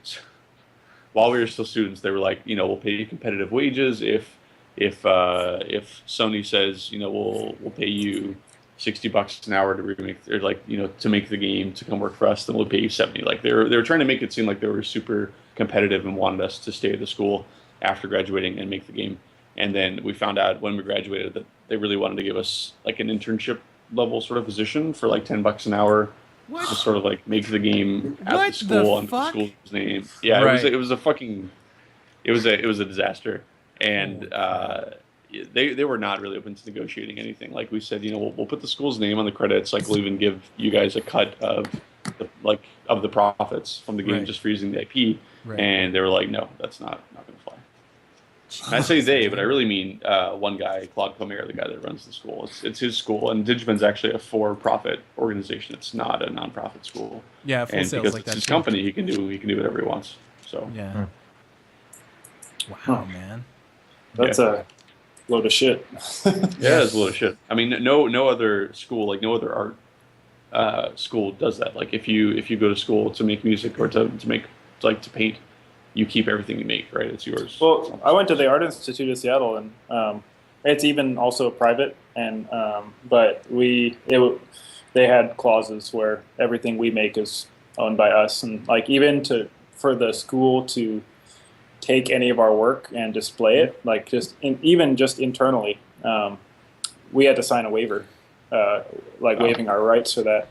while we were still students, they were like, we'll pay you competitive wages if Sony says, we'll pay you $60 an hour to remake, or to make the game to come work for us, then we'll pay you 70. Like they were trying to make it seem like they were super competitive and wanted us to stay at the school after graduating and make the game. And then we found out when we graduated that they really wanted to give us like an internship level sort of position for like $10 an hour What? to sort of like make the game at What the school the under fuck? the school's name. Yeah, Right. it was a disaster, and they were not really open to negotiating anything. Like we said, we'll put the school's name on the credits. Like we'll even give you guys a cut of the profits from the game Right. just for using the IP. Right. And they were like, no, that's not going to fly. And I say they, but I really mean one guy, Claude Comer, the guy that runs the school. It's his school, and Digipen's actually a for-profit organization. It's not a non-profit school. Yeah, Full And Sail's because like it's that his too. company, he can do whatever he wants. So Yeah. Wow, man. That's a load of shit. yeah, it's a load of shit. I mean, no other school, like no other art school does that. Like if you go to school to make music or to make to paint, you keep everything you make, right? It's yours. Well, I went to the Art Institute of Seattle, and it's even also private, and but they had clauses where everything we make is owned by us, and like even for the school to take any of our work and display it, like even just internally, we had to sign a waiver, waiving our rights for that.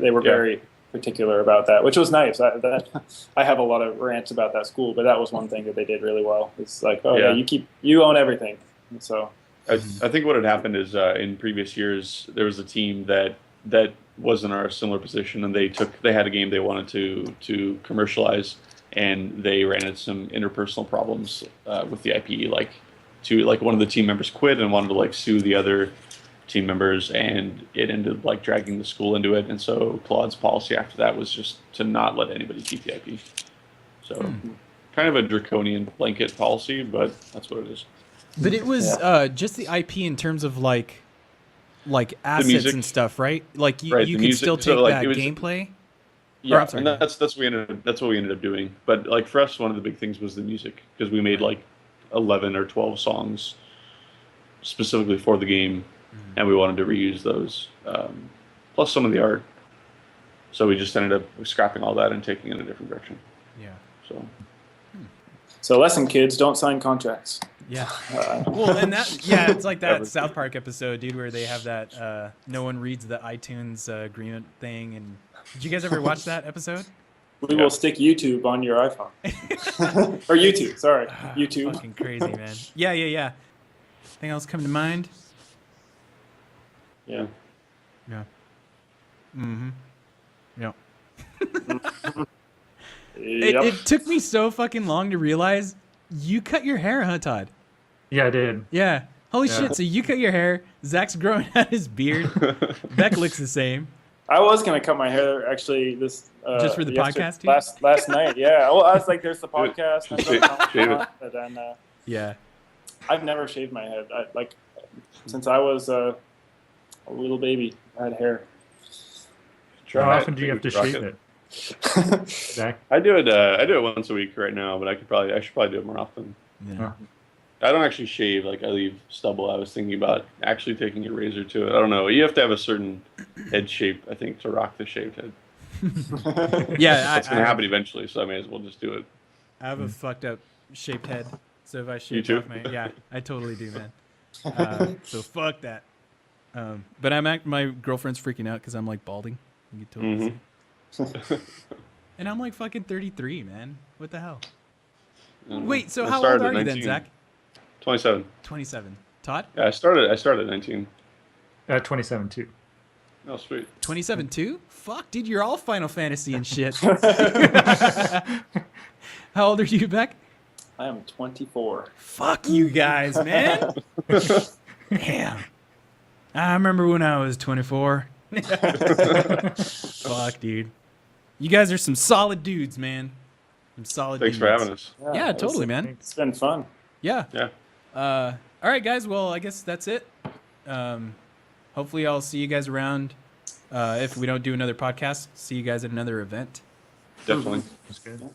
They were very particular about that, which was nice. I have a lot of rants about that school, but that was one thing that they did really well. It's like, you own everything. And so I think what had happened is in previous years there was a team that was in our similar position, and they had a game they wanted to commercialize, and they ran into some interpersonal problems with the IP. Like one of the team members quit and wanted to sue the other team members, and it ended up dragging the school into it. And so Claude's policy after that was just to not let anybody keep the IP. So kind of a draconian blanket policy, but that's what it is. But it was just the IP in terms of like assets music. and stuff, right? Like you Right, you the could music. still So, take that it was- gameplay. Yeah, I'm sorry, and that's what we ended up doing. But for us, one of the big things was the music, because we made 11 or 12 songs specifically for the game, and we wanted to reuse those, plus some of the art. So we just ended up scrapping all that and taking it in a different direction. Yeah. So lesson, kids, don't sign contracts. Yeah. Well, and it's like that South Park episode, dude, where they have that no one reads the iTunes agreement thing. And did you guys ever watch that episode? We will stick YouTube on your iPhone. Or YouTube, sorry. YouTube. Fucking crazy, man. Yeah. Anything else come to mind? Yeah. Yeah. Mm-hmm. Yeah. Yep. It took me so fucking long to realize you cut your hair, huh, Todd? Yeah, I did. Yeah. Holy Yeah. shit. So you cut your hair. Zach's growing out his beard. Beck looks the same. I was gonna cut my hair actually this Just for the podcast, dude? last night. Yeah. Well, I was like, there's the podcast. And Shave it. and then Yeah. I've never shaved my head. Since I was a little baby, I had hair. How often do you have to shave it? Zach? I do it once a week right now, but I should probably do it more often. Yeah. I don't actually shave, like I leave stubble. I was thinking about actually taking a razor to it. I don't know. You have to have a certain head shape, I think, to rock the shaved head. Yeah. It's gonna happen eventually, so I may as well just do it. I have a fucked up shaped head. So if I shave You too? off I totally do, man. So fuck that. But my girlfriend's freaking out because I'm like balding. You can totally see. And I'm like fucking 33, man. What the hell? Wait, so I how old started are at you then, 19. Zach? 27. 27. Todd? Yeah, I started at 19. 27 too. Oh, sweet. 27 too? Fuck, dude, you're all Final Fantasy and shit. How old are you, Beck? I am 24. Fuck you guys, man. Damn. I remember when I was 24. Fuck, dude. You guys are some solid dudes, man. Some solid Thanks dudes. for having us. Yeah, totally, man. It's been fun. Yeah. Yeah. All right, guys. Well, I guess that's it. Hopefully, I'll see you guys around. If we don't do another podcast, see you guys at another event. Definitely. That's good.